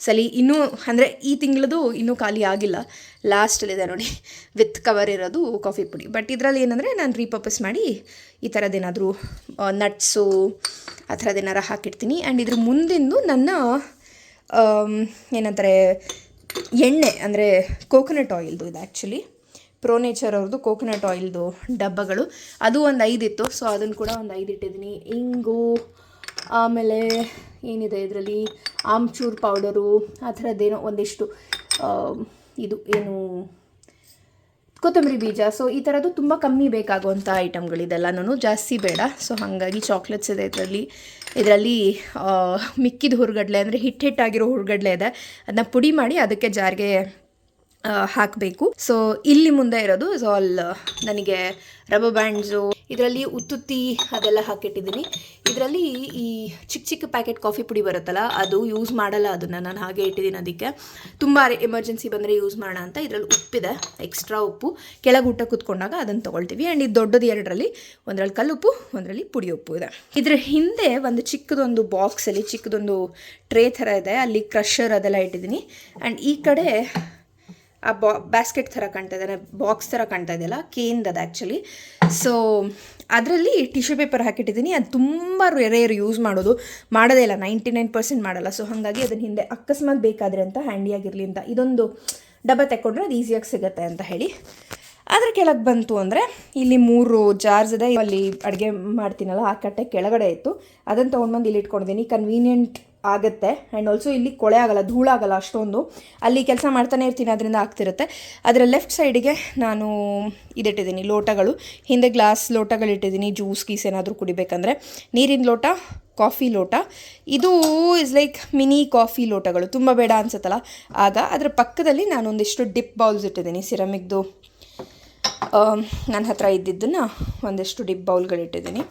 ಸಲ ಇನ್ನೂ ಅಂದರೆ ಈ ತಿಂಗಳದು ಇನ್ನೂ ಖಾಲಿ ಆಗಿಲ್ಲ, ಲಾಸ್ಟಲ್ಲಿದೆ ನೋಡಿ ವಿತ್ ಕವರ್ ಇರೋದು ಕಾಫಿ ಪುಡಿ. ಬಟ್ ಇದರಲ್ಲಿ ಏನಂದರೆ ನಾನು ರೀಪರ್ಪಸ್ ಮಾಡಿ ಈ ಥರದ್ದೇನಾದರೂ ನಟ್ಸು ಆ ಥರದ್ದೇನಾರು ಹಾಕಿರ್ತೀನಿ. ಆ್ಯಂಡ್ ಇದ್ರ ಮುಂದಿಂದು ನನ್ನ ಏನಂತಾರೆ ಎಣ್ಣೆ ಅಂದರೆ ಕೋಕೋನಟ್ ಆಯಿಲ್ದು. ಇದು ಆ್ಯಕ್ಚುಲಿ ಪ್ರೋ ನೇಚರ್ ಅವ್ರದ್ದು ಕೋಕೋನಟ್ ಆಯಿಲ್ದು ಡಬ್ಬಗಳು. ಅದು ಒಂದು 5 ಇತ್ತು, ಸೊ ಅದನ್ನು ಕೂಡ ಒಂದು 5 ಇಟ್ಟಿದ್ದೀನಿ. ಇಂಗು, ಆಮೇಲೆ ಏನಿದೆ ಇದರಲ್ಲಿ ಆಮ್ಚೂರ್ ಪೌಡರು, ಆ ಥರದ್ದೇನೋ ಒಂದಿಷ್ಟು ಇದು ಏನು ಕೊತ್ತಂಬರಿ ಬೀಜ. ಸೊ ಈ ಥರದ್ದು ತುಂಬ ಕಮ್ಮಿ ಬೇಕಾಗುವಂಥ ಐಟಮ್ಗಳಿದೆಲ್ಲನೂ, ಜಾಸ್ತಿ ಬೇಡ. ಸೊ ಹಾಗಾಗಿ ಚಾಕ್ಲೇಟ್ಸ್ ಇದೆ ಇದರಲ್ಲಿ ಮಿಕ್ಕಿದ ಹುರ್ಗಡ್ಲೆ ಅಂದರೆ ಹಿಟ್ಟಿಟ್ಟಿರೋ ಹುರ್ಗಡ್ಲೆ ಇದೆ, ಅದನ್ನ ಪುಡಿ ಮಾಡಿ ಅದಕ್ಕೆ ಜಾರ್ಗೆ ಹಾಕಬೇಕು. ಸೊ ಇಲ್ಲಿ ಮುಂದೆ ಇರೋದು ಇಸ್ ಆಲ್ ನನಗೆ ರಬ್ಬರ್ ಬ್ಯಾಂಡ್ಸು, ಇದರಲ್ಲಿ ಉತ್ತುತ್ತಿ ಅದೆಲ್ಲ ಹಾಕಿಟ್ಟಿದ್ದೀನಿ. ಇದರಲ್ಲಿ ಈ ಚಿಕ್ಕ ಚಿಕ್ಕ ಪ್ಯಾಕೆಟ್ ಕಾಫಿ ಪುಡಿ ಬರುತ್ತಲ್ಲ ಅದು ಯೂಸ್ ಮಾಡಲ್ಲ, ಅದನ್ನು ನಾನು ಹಾಗೆ ಇಟ್ಟಿದ್ದೀನಿ. ಅದಕ್ಕೆ ತುಂಬ ಎಮರ್ಜೆನ್ಸಿ ಬಂದರೆ ಯೂಸ್ ಮಾಡೋಣ ಅಂತ ಇದರಲ್ಲಿ ಉಪ್ಪಿದೆ, ಎಕ್ಸ್ಟ್ರಾ ಉಪ್ಪು. ಕೆಳಗೆ ಊಟ ಕೂತ್ಕೊಂಡಾಗ ಅದನ್ನು ತೊಗೊಳ್ತೀವಿ. ಆ್ಯಂಡ್ ಇದು ದೊಡ್ಡದು 2ರಲ್ಲಿ, ಒಂದರಲ್ಲಿ ಕಲ್ಲುಪ್ಪು, ಒಂದರಲ್ಲಿ ಪುಡಿ ಉಪ್ಪು ಇದೆ. ಇದ್ರ ಹಿಂದೆ ಒಂದು ಚಿಕ್ಕದೊಂದು ಬಾಕ್ಸಲ್ಲಿ ಚಿಕ್ಕದೊಂದು ಟ್ರೇ ಥರ ಇದೆ, ಅಲ್ಲಿ ಕ್ರಷರ್ ಅದೆಲ್ಲ ಇಟ್ಟಿದ್ದೀನಿ. ಆ್ಯಂಡ್ ಈ ಕಡೆ ಆ ಬ್ಯಾಸ್ಕೆಟ್ ಥರ ಕಾಣ್ತಾ ಇದೆ, ಬಾಕ್ಸ್ ಥರ ಕಾಣ್ತಾ ಇದೆಯಲ್ಲ, ಕೇಂದ್ ಅದು ಆ್ಯಕ್ಚುಲಿ. ಸೊ ಅದರಲ್ಲಿ ಟಿಶ್ಯೂ ಪೇಪರ್ ಹಾಕಿಟ್ಟಿದ್ದೀನಿ. ಅದು ತುಂಬ ರೇರ್ ಯೂಸ್ ಮಾಡೋದೇ ಇಲ್ಲ, 99% ಮಾಡಲ್ಲ. ಸೊ ಹಾಗಾಗಿ ಅದನ್ನ ಹಿಂದೆ ಅಕಸ್ಮಾತ್ ಬೇಕಾದರೆ ಅಂತ ಹ್ಯಾಂಡಿಯಾಗಿರಲಿ ಅಂತ ಇದೊಂದು ಡಬ್ಬ ತೆಕ್ಕೊಂಡ್ರೆ ಅದು ಈಸಿಯಾಗಿ ಸಿಗುತ್ತೆ ಅಂತ ಹೇಳಿ. ಅದ್ರ ಕೆಳಗೆ ಬಂತು ಅಂದರೆ ಇಲ್ಲಿ 3 ಜಾರ್ಸ್ ಇದೆ. ಅಲ್ಲಿ ಅಡುಗೆ ಮಾಡ್ತೀನಲ್ಲ ಆ ಕಟ್ಟೆ ಕೆಳಗಡೆ ಇತ್ತು, ಅದನ್ನು ತೊಗೊಂಡ್ಬಂದು ಇಲ್ಲಿ ಇಟ್ಕೊಂಡಿದ್ದೀನಿ. ಕನ್ವೀನಿಯೆಂಟ್ ಆಗುತ್ತೆ. ಆ್ಯಂಡ್ ಆಲ್ಸೋ ಇಲ್ಲಿ ಕೊಳೆ ಆಗಲ್ಲ, ಧೂಳಾಗಲ್ಲ ಅಷ್ಟೊಂದು. ಅಲ್ಲಿ ಕೆಲಸ ಮಾಡ್ತಾನೆ ಇರ್ತೀನಿ, ಅದರಿಂದ ಆಗ್ತಿರುತ್ತೆ. ಅದರ ಲೆಫ್ಟ್ ಸೈಡಿಗೆ ನಾನು ಇದಿಟ್ಟಿದ್ದೀನಿ ಲೋಟಗಳು, ಹಿಂದೆ ಗ್ಲಾಸ್ ಲೋಟಗಳಿಟ್ಟಿದ್ದೀನಿ, ಜ್ಯೂಸ್ ಗೀಸ್ ಏನಾದರೂ ಕುಡಿಬೇಕಂದ್ರೆ. ನೀರಿನ ಲೋಟ, ಕಾಫಿ ಲೋಟ, ಇದು ಇಸ್ ಲೈಕ್ ಮಿನಿ ಕಾಫಿ ಲೋಟಗಳು, ತುಂಬ ಬೇಡ ಅನ್ಸುತ್ತಲ್ಲ ಆಗ. ಅದರ ಪಕ್ಕದಲ್ಲಿ ನಾನು ಒಂದಿಷ್ಟು ಡಿಪ್ ಬೌಲ್ಸ್ ಇಟ್ಟಿದ್ದೀನಿ, ಸಿರಮಿಕ್ದು ನನ್ನ ಹತ್ರ ಇದ್ದಿದ್ದನ್ನು ಒಂದಿಷ್ಟು ಡಿಪ್ ಬೌಲ್ಗಳಿಟ್ಟಿದ್ದೀನಿ.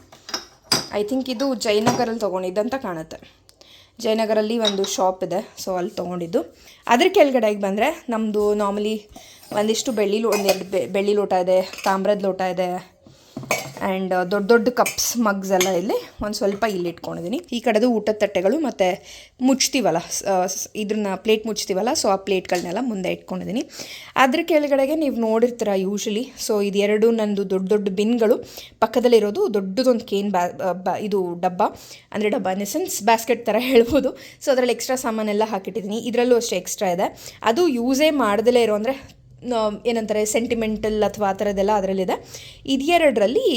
ಐ ಥಿಂಕ್ ಇದು ಜಯನಗರಲ್ಲಿ ತೊಗೊಂಡಿದ್ದಂತ ಕಾಣುತ್ತೆ. ಜಯನಗರಲ್ಲಿ ಒಂದು ಶಾಪ್ ಇದೆ, ಸೊ ಅಲ್ಲಿ ತೊಗೊಂಡಿದ್ದು. ಅದ್ರ ಕೆಳಗಡೆಗೆ ಬಂದರೆ ನಮ್ಮದು ನಾರ್ಮಲಿ ಒಂದಿಷ್ಟು ಒಂದೆರಡು ಬೆಳ್ಳಿ ಲೋಟ ಇದೆ, ತಾಮ್ರದ ಲೋಟ ಇದೆ. ಆ್ಯಂಡ್ ದೊಡ್ಡ ದೊಡ್ಡ ಕಪ್ಸ್, ಮಗ್ಸ್ ಎಲ್ಲ ಇಲ್ಲಿ ಒಂದು ಸ್ವಲ್ಪ ಇಲ್ಲಿ ಇಟ್ಕೊಂಡಿದ್ದೀನಿ. ಈ ಕಡೆದು ಊಟದ ತಟ್ಟೆಗಳು ಮತ್ತು ಮುಚ್ತೀವಲ್ಲ ಇದನ್ನ ಪ್ಲೇಟ್ ಮುಚ್ತೀವಲ್ಲ, ಸೊ ಆ ಪ್ಲೇಟ್ಗಳನ್ನೆಲ್ಲ ಮುಂದೆ ಇಟ್ಕೊಂಡಿದ್ದೀನಿ. ಅದ್ರ ಕೆಳಗಡೆಗೆ ನೀವು ನೋಡಿರ್ತೀರ ಯೂಶಲಿ. ಸೊ ಇದು 2 ನಂದು ದೊಡ್ಡ ದೊಡ್ಡ ಬಿನ್ಗಳು, ಪಕ್ಕದಲ್ಲಿರೋದು ದೊಡ್ಡದೊಂದು ಕೇನ್ ಇದು ಡಬ್ಬ, ಅಂದರೆ ಡಬ್ಬ ಇನ್ ದ ಸೆನ್ಸ್ ಬ್ಯಾಸ್ಕೆಟ್ ಥರ ಹೇಳ್ಬೋದು. ಸೊ ಅದರಲ್ಲಿ ಎಕ್ಸ್ಟ್ರಾ ಸಾಮಾನೆಲ್ಲ ಹಾಕಿಟ್ಟಿದ್ದೀನಿ. ಇದರಲ್ಲೂ ಅಷ್ಟೇ ಎಕ್ಸ್ಟ್ರಾ ಇದೆ. ಅದು ಯೂಸೇ ಮಾಡ್ದಲೇ ಇರೋ ಅಂದರೆ ಏನಂತಾರೆ ಸೆಂಟಿಮೆಂಟಲ್ ಅಥವಾ ಆ ಥರದ್ದೆಲ್ಲ ಅದರಲ್ಲಿದೆ. ಇದು 2ರಲ್ಲಿ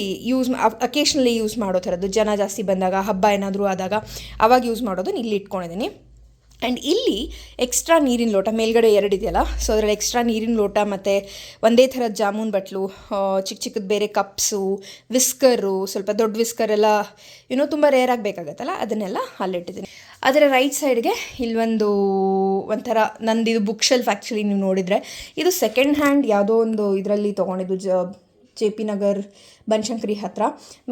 ಅಕೇಶ್ನಲಿ ಯೂಸ್ ಮಾಡೋ ಥರದ್ದು, ಜನ ಜಾಸ್ತಿ ಬಂದಾಗ, ಹಬ್ಬ ಏನಾದರೂ ಆದಾಗ ಅವಾಗ ಯೂಸ್ ಮಾಡೋದನ್ನ ಇಲ್ಲಿ ಇಟ್ಕೊಂಡಿದ್ದೀನಿ. ಆ್ಯಂಡ್ ಇಲ್ಲಿ ಎಕ್ಸ್ಟ್ರಾ ನೀರಿನ ಲೋಟ ಮೇಲ್ಗಡೆ 2 ಇದೆಯಲ್ಲ, ಸೊ ಅದರಲ್ಲಿ ಎಕ್ಸ್ಟ್ರಾ ನೀರಿನ ಲೋಟ ಮತ್ತು ಒಂದೇ ಥರದ ಜಾಮೂನ್ ಬಟ್ಲು, ಚಿಕ್ಕ ಚಿಕ್ಕದು ಬೇರೆ ಕಪ್ಸು, ವಿಸ್ಕರು, ಸ್ವಲ್ಪ ದೊಡ್ಡ ವಿಸ್ಕರ್ ಎಲ್ಲ ತುಂಬ ರೇರ್ ಆಗಬೇಕಾಗತ್ತಲ್ಲ, ಅದನ್ನೆಲ್ಲ ಅಲ್ಲಿಟ್ಟಿದ್ದೀನಿ. ಅದರ ರೈಟ್ ಸೈಡ್ಗೆ ಇಲ್ಲೊಂದು ಒಂಥರ ನಂದಿದು ಬುಕ್ ಶೆಲ್ಫ್. ಆ್ಯಕ್ಚುಲಿ ನೀವು ನೋಡಿದರೆ ಇದು ಸೆಕೆಂಡ್ ಹ್ಯಾಂಡ್ ಯಾವುದೋ ಒಂದು ಇದರಲ್ಲಿ ತೊಗೊಂಡಿದ್ದು, JP ನಗರ್ ಬನಶಂಕರಿ ಹತ್ತಿರ.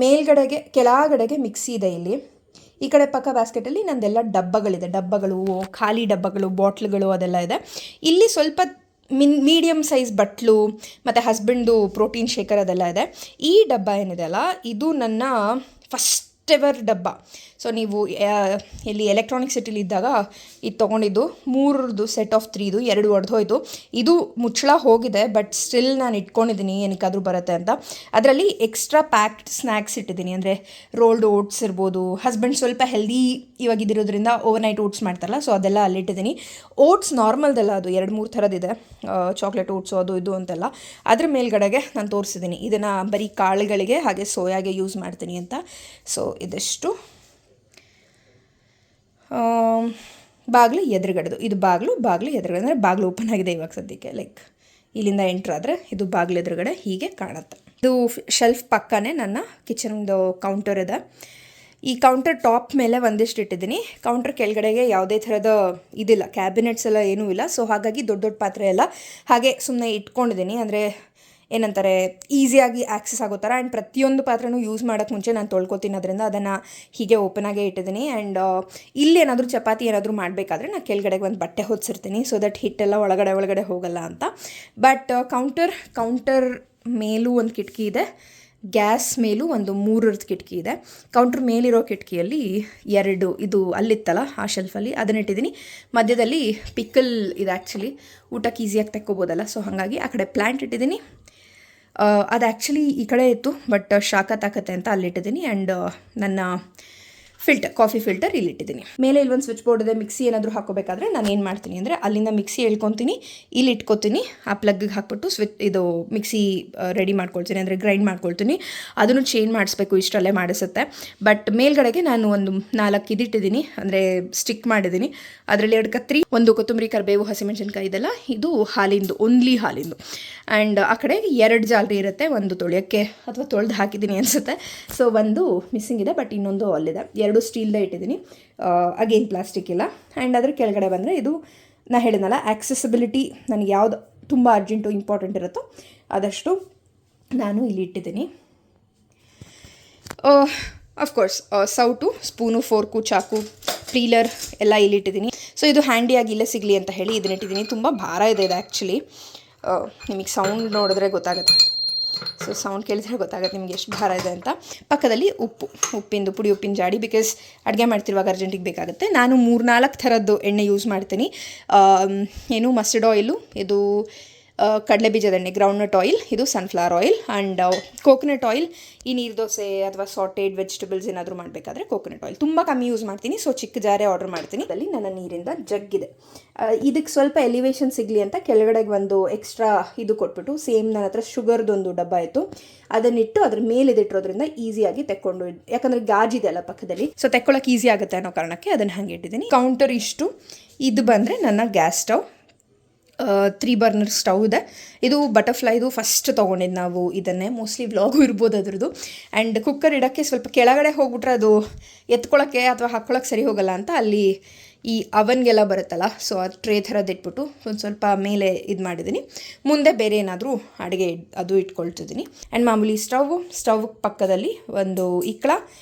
ಮೇಲ್ಗಡೆಗೆ ಕೆಳಗಡೆಗೆ ಮಿಕ್ಸಿ ಇದೆ ಇಲ್ಲಿ. ಈ ಕಡೆ ಪಕ್ಕ ಬ್ಯಾಸ್ಕೆಟಲ್ಲಿ ನಂದೆಲ್ಲ ಡಬ್ಬಗಳು, ಖಾಲಿ ಡಬ್ಬಗಳು, ಬಾಟ್ಲುಗಳು ಅದೆಲ್ಲ ಇದೆ. ಇಲ್ಲಿ ಸ್ವಲ್ಪ ಮೀಡಿಯಮ್ ಸೈಜ್ ಬಟ್ಲು ಮತ್ತು ಹಸ್ಬೆಂಡ್ದು ಪ್ರೋಟೀನ್ ಶೇಕರ್ ಅದೆಲ್ಲ ಇದೆ. ಈ ಡಬ್ಬ ಏನಿದೆ ಅಲ್ಲ, ಇದು ನನ್ನ ಫಸ್ಟ್ ಎವರ್ ಡಬ್ಬ. ಸೊ ನೀವು ಇಲ್ಲಿ ಎಲೆಕ್ಟ್ರಾನಿಕ್ ಸಿಟಿಲಿ ಇದ್ದಾಗ ಇದು ತೊಗೊಂಡಿದ್ದು 3 ಸೆಟ್ ಆಫ್ 3, 2 ಒಡೆದೋಯ್ತು. ಇದು ಮುಚ್ಚಳ ಹೋಗಿದೆ, ಬಟ್ ಸ್ಟಿಲ್ ನಾನು ಇಟ್ಕೊಂಡಿದ್ದೀನಿ ಏನಕ್ಕಾದರೂ ಬರುತ್ತೆ ಅಂತ. ಅದರಲ್ಲಿ ಎಕ್ಸ್ಟ್ರಾ ಪ್ಯಾಕ್ಡ್ ಸ್ನ್ಯಾಕ್ಸ್ ಇಟ್ಟಿದ್ದೀನಿ, ಅಂದರೆ ರೋಲ್ಡ್ ಓಟ್ಸ್ ಇರ್ಬೋದು. ಹಸ್ಬೆಂಡ್ ಸ್ವಲ್ಪ ಹೆಲ್ದಿ ಇವಾಗಿದ್ದಿರೋದ್ರಿಂದ ಓವರ್ನೈಟ್ ಓಟ್ಸ್ ಮಾಡ್ತಾರಲ್ಲ, ಸೊ ಅದೆಲ್ಲ ಅಲ್ಲಿಟ್ಟಿದ್ದೀನಿ. ಓಟ್ಸ್ ನಾರ್ಮಲ್ದೆಲ್ಲ, ಅದು 2-3 ಥರದಿದೆ, ಚಾಕ್ಲೇಟ್ ಓಟ್ಸು ಅದು ಇದು ಅಂತೆಲ್ಲ. ಅದ್ರ ಮೇಲ್ಗಡೆಗೆ ನಾನು ತೋರಿಸಿದ್ದೀನಿ ಇದನ್ನು ಬರೀ ಕಾಳುಗಳಿಗೆ ಹಾಗೆ ಸೋಯಾಗೆ ಯೂಸ್ ಮಾಡ್ತೀನಿ ಅಂತ. ಸೊ ಇದೆಷ್ಟು ಬಾಗಿಲು ಎದುರುಗಡೆದು, ಇದು ಬಾಗಿಲು ಎದುರುಗಡೆ ಅಂದರೆ ಬಾಗಿಲು ಓಪನ್ ಆಗಿದೆ ಇವಾಗ ಸದ್ಯಕ್ಕೆ. ಲೈಕ್ ಇಲ್ಲಿಂದ ಎಂಟ್ರಾದರೆ ಇದು ಬಾಗಿಲು ಎದುರುಗಡೆ ಹೀಗೆ ಕಾಣುತ್ತೆ. ಇದು ಶೆಲ್ಫ್ ಪಕ್ಕನೇ ನನ್ನ ಕಿಚನ್ದು ಕೌಂಟರ್ ಇದೆ. ಈ ಕೌಂಟರ್ ಟಾಪ್ ಮೇಲೆ ಒಂದಿಷ್ಟು ಇಟ್ಟಿದ್ದೀನಿ. ಕೌಂಟರ್ ಕೆಳಗಡೆಗೆ ಯಾವುದೇ ಥರದ ಇದಿಲ್ಲ, ಕ್ಯಾಬಿನೆಟ್ಸ್ ಎಲ್ಲ ಏನೂ ಇಲ್ಲ. ಸೊ ಹಾಗಾಗಿ ದೊಡ್ಡ ದೊಡ್ಡ ಪಾತ್ರೆ ಎಲ್ಲ ಹಾಗೆ ಸುಮ್ಮನೆ ಇಟ್ಕೊಂಡಿದ್ದೀನಿ. ಅಂದರೆ ಏನಂತಾರೆ, ಈಸಿಯಾಗಿ ಆ್ಯಕ್ಸಸ್ ಆಗೋ ಥರ. ಆ್ಯಂಡ್ ಪ್ರತಿಯೊಂದು ಪಾತ್ರೆನೂ ಯೂಸ್ ಮಾಡೋಕ್ಕೆ ಮುಂಚೆ ನಾನು ತೊಳ್ಕೊತೀನಿ, ಅದರಿಂದ ಅದನ್ನು ಹೀಗೆ ಓಪನಾಗೇ ಇಟ್ಟಿದ್ದೀನಿ. ಆ್ಯಂಡ್ ಇಲ್ಲಿ ಏನಾದರೂ ಚಪಾತಿ ಏನಾದರೂ ಮಾಡಬೇಕಾದ್ರೆ ನಾನು ಕೆಳಗಡೆಗೆ ಒಂದು ಬಟ್ಟೆ ಹೊದಿಸಿರ್ತೀನಿ, ಸೊ ದಟ್ ಹಿಟ್ಟೆಲ್ಲ ಒಳಗಡೆ ಹೋಗಲ್ಲ ಅಂತ. ಬಟ್ ಕೌಂಟರ್ ಮೇಲೂ ಒಂದು ಕಿಟಕಿ ಇದೆ, ಗ್ಯಾಸ್ ಮೇಲೂ ಒಂದು 3 ಕಿಟಕಿ ಇದೆ. ಕೌಂಟ್ರ್ ಮೇಲಿರೋ ಕಿಟಕಿಯಲ್ಲಿ 2 ಇದು ಅಲ್ಲಿತ್ತಲ್ಲ ಆ ಶೆಲ್ಫಲ್ಲಿ ಅದನ್ನ ಇಟ್ಟಿದ್ದೀನಿ. ಮಧ್ಯದಲ್ಲಿ ಪಿಕ್ಕಲ್ ಇದೆ, ಆ್ಯಕ್ಚುಲಿ ಊಟಕ್ಕೆ ಈಸಿಯಾಗಿ ತೆಕ್ಕೋಬೋದಲ್ಲ, ಸೊ ಹಾಗಾಗಿ ಆ ಕಡೆ ಪ್ಲ್ಯಾಂಟ್ ಇಟ್ಟಿದ್ದೀನಿ. ಅದು ಆ್ಯಕ್ಚುಲಿ ಈ ಕಡೆ ಇತ್ತು, ಬಟ್ ಶಾಖ ತಾಕತ್ತೆ ಅಂತ ಅಲ್ಲಿಟ್ಟಿದ್ದೀನಿ. ಆ್ಯಂಡ್ ನನ್ನ ಕಾಫಿ ಫಿಲ್ಟರ್ ಇಲ್ಲಿಟ್ಟಿದ್ದೀನಿ. ಮೇಲೆ ಇಲ್ಲೊಂದು ಸ್ವಿಚ್ ಬೋರ್ಡ್ ಇದೆ. ಮಿಕ್ಸಿ ಏನಾದರೂ ಹಾಕೋಬೇಕಾದ್ರೆ ನಾನು ಏನು ಮಾಡ್ತೀನಿ ಅಂದರೆ ಅಲ್ಲಿಂದ ಮಿಕ್ಸಿ ಹೇಳ್ಕೊತೀನಿ, ಇಲ್ಲಿ ಇಟ್ಕೊತೀನಿ, ಆ ಪ್ಲಗ್ಗಿಗೆ ಹಾಕ್ಬಿಟ್ಟು ಇದು ಮಿಕ್ಸಿ ರೆಡಿ ಮಾಡ್ಕೊಳ್ತೀನಿ, ಅಂದರೆ ಗ್ರೈಂಡ್ ಮಾಡ್ಕೊಳ್ತೀನಿ. ಅದನ್ನು ಚೇಂಜ್ ಮಾಡಿಸ್ಬೇಕು, ಇಷ್ಟರಲ್ಲೇ ಮಾಡಿಸುತ್ತೆ. ಬಟ್ ಮೇಲ್ಗಡೆಗೆ ನಾನು ಒಂದು 4 ಇದಿಟ್ಟಿದ್ದೀನಿ, ಅಂದರೆ ಸ್ಟಿಕ್ ಮಾಡಿದ್ದೀನಿ. ಅದರಲ್ಲಿ 2 ಕತ್ರಿ, 1 ಕೊತ್ತಂಬರಿ, ಕರಿಬೇವು, ಹಸಿಮೆಣಸಿನ್ಕಾಯಿ ಇದೆಲ್ಲ. ಇದು ಹಾಲಿಂದು, ಓನ್ಲಿ ಹಾಲಿಂದು. ಆ್ಯಂಡ್ ಆ ಕಡೆ 2 ಜಾಲರಿ ಇರುತ್ತೆ, ಒಂದು ತೊಳೆಯೋಕ್ಕೆ ಅಥವಾ ತೊಳೆದು ಹಾಕಿದ್ದೀನಿ ಅನಿಸುತ್ತೆ. ಸೊ ಒಂದು ಮಿಸ್ಸಿಂಗ್ ಇದೆ, ಬಟ್ ಇನ್ನೊಂದು ಅಲ್ಲಿದೆ. 2 ಸ್ಟೀಲ್ದೇ ಇಟ್ಟಿದ್ದೀನಿ, ಅಗೇನ್ ಪ್ಲಾಸ್ಟಿಕ್ ಇಲ್ಲ. ಆ್ಯಂಡ್ ಅದ್ರ ಕೆಳಗಡೆ ಬಂದರೆ ಇದು ನಾ ಹೇಳಿದ್ನಲ್ಲ, ಆಕ್ಸೆಸಿಬಿಲಿಟಿ ನನಗೆ ಯಾವುದು ತುಂಬ ಅರ್ಜೆಂಟು ಇಂಪಾರ್ಟೆಂಟ್ ಇರುತ್ತೋ ಅದಷ್ಟು ನಾನು ಇಲ್ಲಿ ಇಟ್ಟಿದ್ದೀನಿ. ಅಫ್ಕೋರ್ಸ್ ಸೌಟು, ಸ್ಪೂನು, ಫೋರ್ಕು, ಚಾಕು, ಪೀಲರ್ ಎಲ್ಲ ಇಲ್ಲಿಟ್ಟಿದ್ದೀನಿ. ಸೊ ಇದು ಹ್ಯಾಂಡಿಯಾಗಿ ಇಲ್ಲೇ ಸಿಗಲಿ ಅಂತ ಹೇಳಿ ಇದನ್ನಿಟ್ಟಿದ್ದೀನಿ. ತುಂಬ ಭಾರ ಇದೆ ಇದು ಆ್ಯಕ್ಚುಲಿ. ನಿಮಗೆ ಸೌಂಡ್ ನೋಡಿದ್ರೆ ಗೊತ್ತಾಗುತ್ತೆ, ಸೊ ಸೌಂಡ್ ಕೇಳಿದ್ರೆ ಗೊತ್ತಾಗುತ್ತೆ ನಿಮಗೆ ಎಷ್ಟು ಭಾರ ಇದೆ ಅಂತ. ಪಕ್ಕದಲ್ಲಿ ಉಪ್ಪಿನ ಜಾಡಿ, ಬಿಕಾಸ್ ಅಡುಗೆ ಮಾಡ್ತಿರುವಾಗ ಅರ್ಜೆಂಟಿಗೆ ಬೇಕಾಗುತ್ತೆ. ನಾನು 3-4 ಥರದ್ದು ಎಣ್ಣೆ ಯೂಸ್ ಮಾಡ್ತೀನಿ. ಮಸ್ಟರ್ಡ್ ಆಯಿಲು, ಇದು ಕಡಲೆ ಬೀಜದ ಎಣ್ಣೆ, ಗ್ರೌಂಡ್ನಟ್ ಆಯಿಲ್, ಇದು sunflower oil, and coconut oil. ಈ ನೀರು ದೋಸೆ ಅಥವಾ ಸಾಟೆಡ್ ವೆಜಿಟೇಬಲ್ಸ್ ಏನಾದರೂ ಮಾಡಬೇಕಾದ್ರೆ ಕೋಕೋನಟ್ ಆಯಿಲ್ ತುಂಬ ಕಮ್ಮಿ ಯೂಸ್ ಮಾಡ್ತೀನಿ. ಸೊ ಚಿಕ್ಕ ಜಾರೇ ಆರ್ಡರ್ ಮಾಡ್ತೀನಿ. ಅಲ್ಲಿ ನನ್ನ ನೀರಿಂದ ಜಗ್ಗಿದೆ. ಇದಕ್ಕೆ ಸ್ವಲ್ಪ ಎಲಿವೇಶನ್ ಸಿಗಲಿ ಅಂತ ಕೆಳಗಡೆಗೆ ಒಂದು ಎಕ್ಸ್ಟ್ರಾ ಇದು ಕೊಟ್ಬಿಟ್ಟು, ಸೇಮ್ ನನ್ನ ಹತ್ರ ಶುಗರ್ದೊಂದು ಡಬ್ಬ ಇತ್ತು, ಅದನ್ನಿಟ್ಟು ಅದ್ರ ಮೇಲೆ ಇಟ್ಟಿರೋದ್ರಿಂದ ಈಸಿಯಾಗಿ ತೆಕ್ಕೊಂಡು, ಯಾಕಂದರೆ ಗಾಜಿದೆ ಅಲ್ಲ ಪಕ್ಕದಲ್ಲಿ, ಸೊ ತೆಕ್ಕೊಳ್ಳೋಕೆ ಈಸಿ ಆಗುತ್ತೆ ಅನ್ನೋ ಕಾರಣಕ್ಕೆ ಅದನ್ನು ಹಾಗೆ ಇಟ್ಟಿದ್ದೀನಿ. ಕೌಂಟರ್ ಇಷ್ಟು. ಇದು ಬಂದರೆ ನನ್ನ ಗ್ಯಾಸ್ ಸ್ಟವ್, 3 ಬರ್ನರ್ ಸ್ಟವ್ ಇದೆ. ಇದು ಬಟರ್ಫ್ಲೈದು ಫಸ್ಟ್ ತೊಗೊಂಡಿದ್ದು ನಾವು ಇದನ್ನೇ, ಮೋಸ್ಟ್ಲಿ ವ್ಲಾಗು ಇರ್ಬೋದು ಅದ್ರದ್ದು. ಆ್ಯಂಡ್ ಕುಕ್ಕರ್ ಇಡೋಕ್ಕೆ ಸ್ವಲ್ಪ ಕೆಳಗಡೆ ಹೋಗ್ಬಿಟ್ರೆ ಅದು ಎತ್ಕೊಳ್ಳೋಕ್ಕೆ ಅಥವಾ ಹಾಕ್ಕೊಳ್ಳೋಕ್ಕೆ ಸರಿ ಹೋಗಲ್ಲ ಅಂತ ಅಲ್ಲಿ ಈ ಅವನ್ಗೆಲ್ಲ ಬರುತ್ತಲ್ಲ, ಸೊ ಅದು ಟ್ರೇ ಥರದ್ದು ಇಟ್ಬಿಟ್ಟು ಒಂದು ಸ್ವಲ್ಪ ಮೇಲೆ ಇದು ಮಾಡಿದ್ದೀನಿ. ಮುಂದೆ ಬೇರೆ ಏನಾದರೂ ಅಡುಗೆ ಅದು ಇಟ್ಕೊಳ್ತಿದ್ದೀನಿ. ಆ್ಯಂಡ್ ಮಾಮೂಲಿ ಸ್ಟವ್ ಪಕ್ಕದಲ್ಲಿ ಒಂದು ಇಕ್ಕಳ,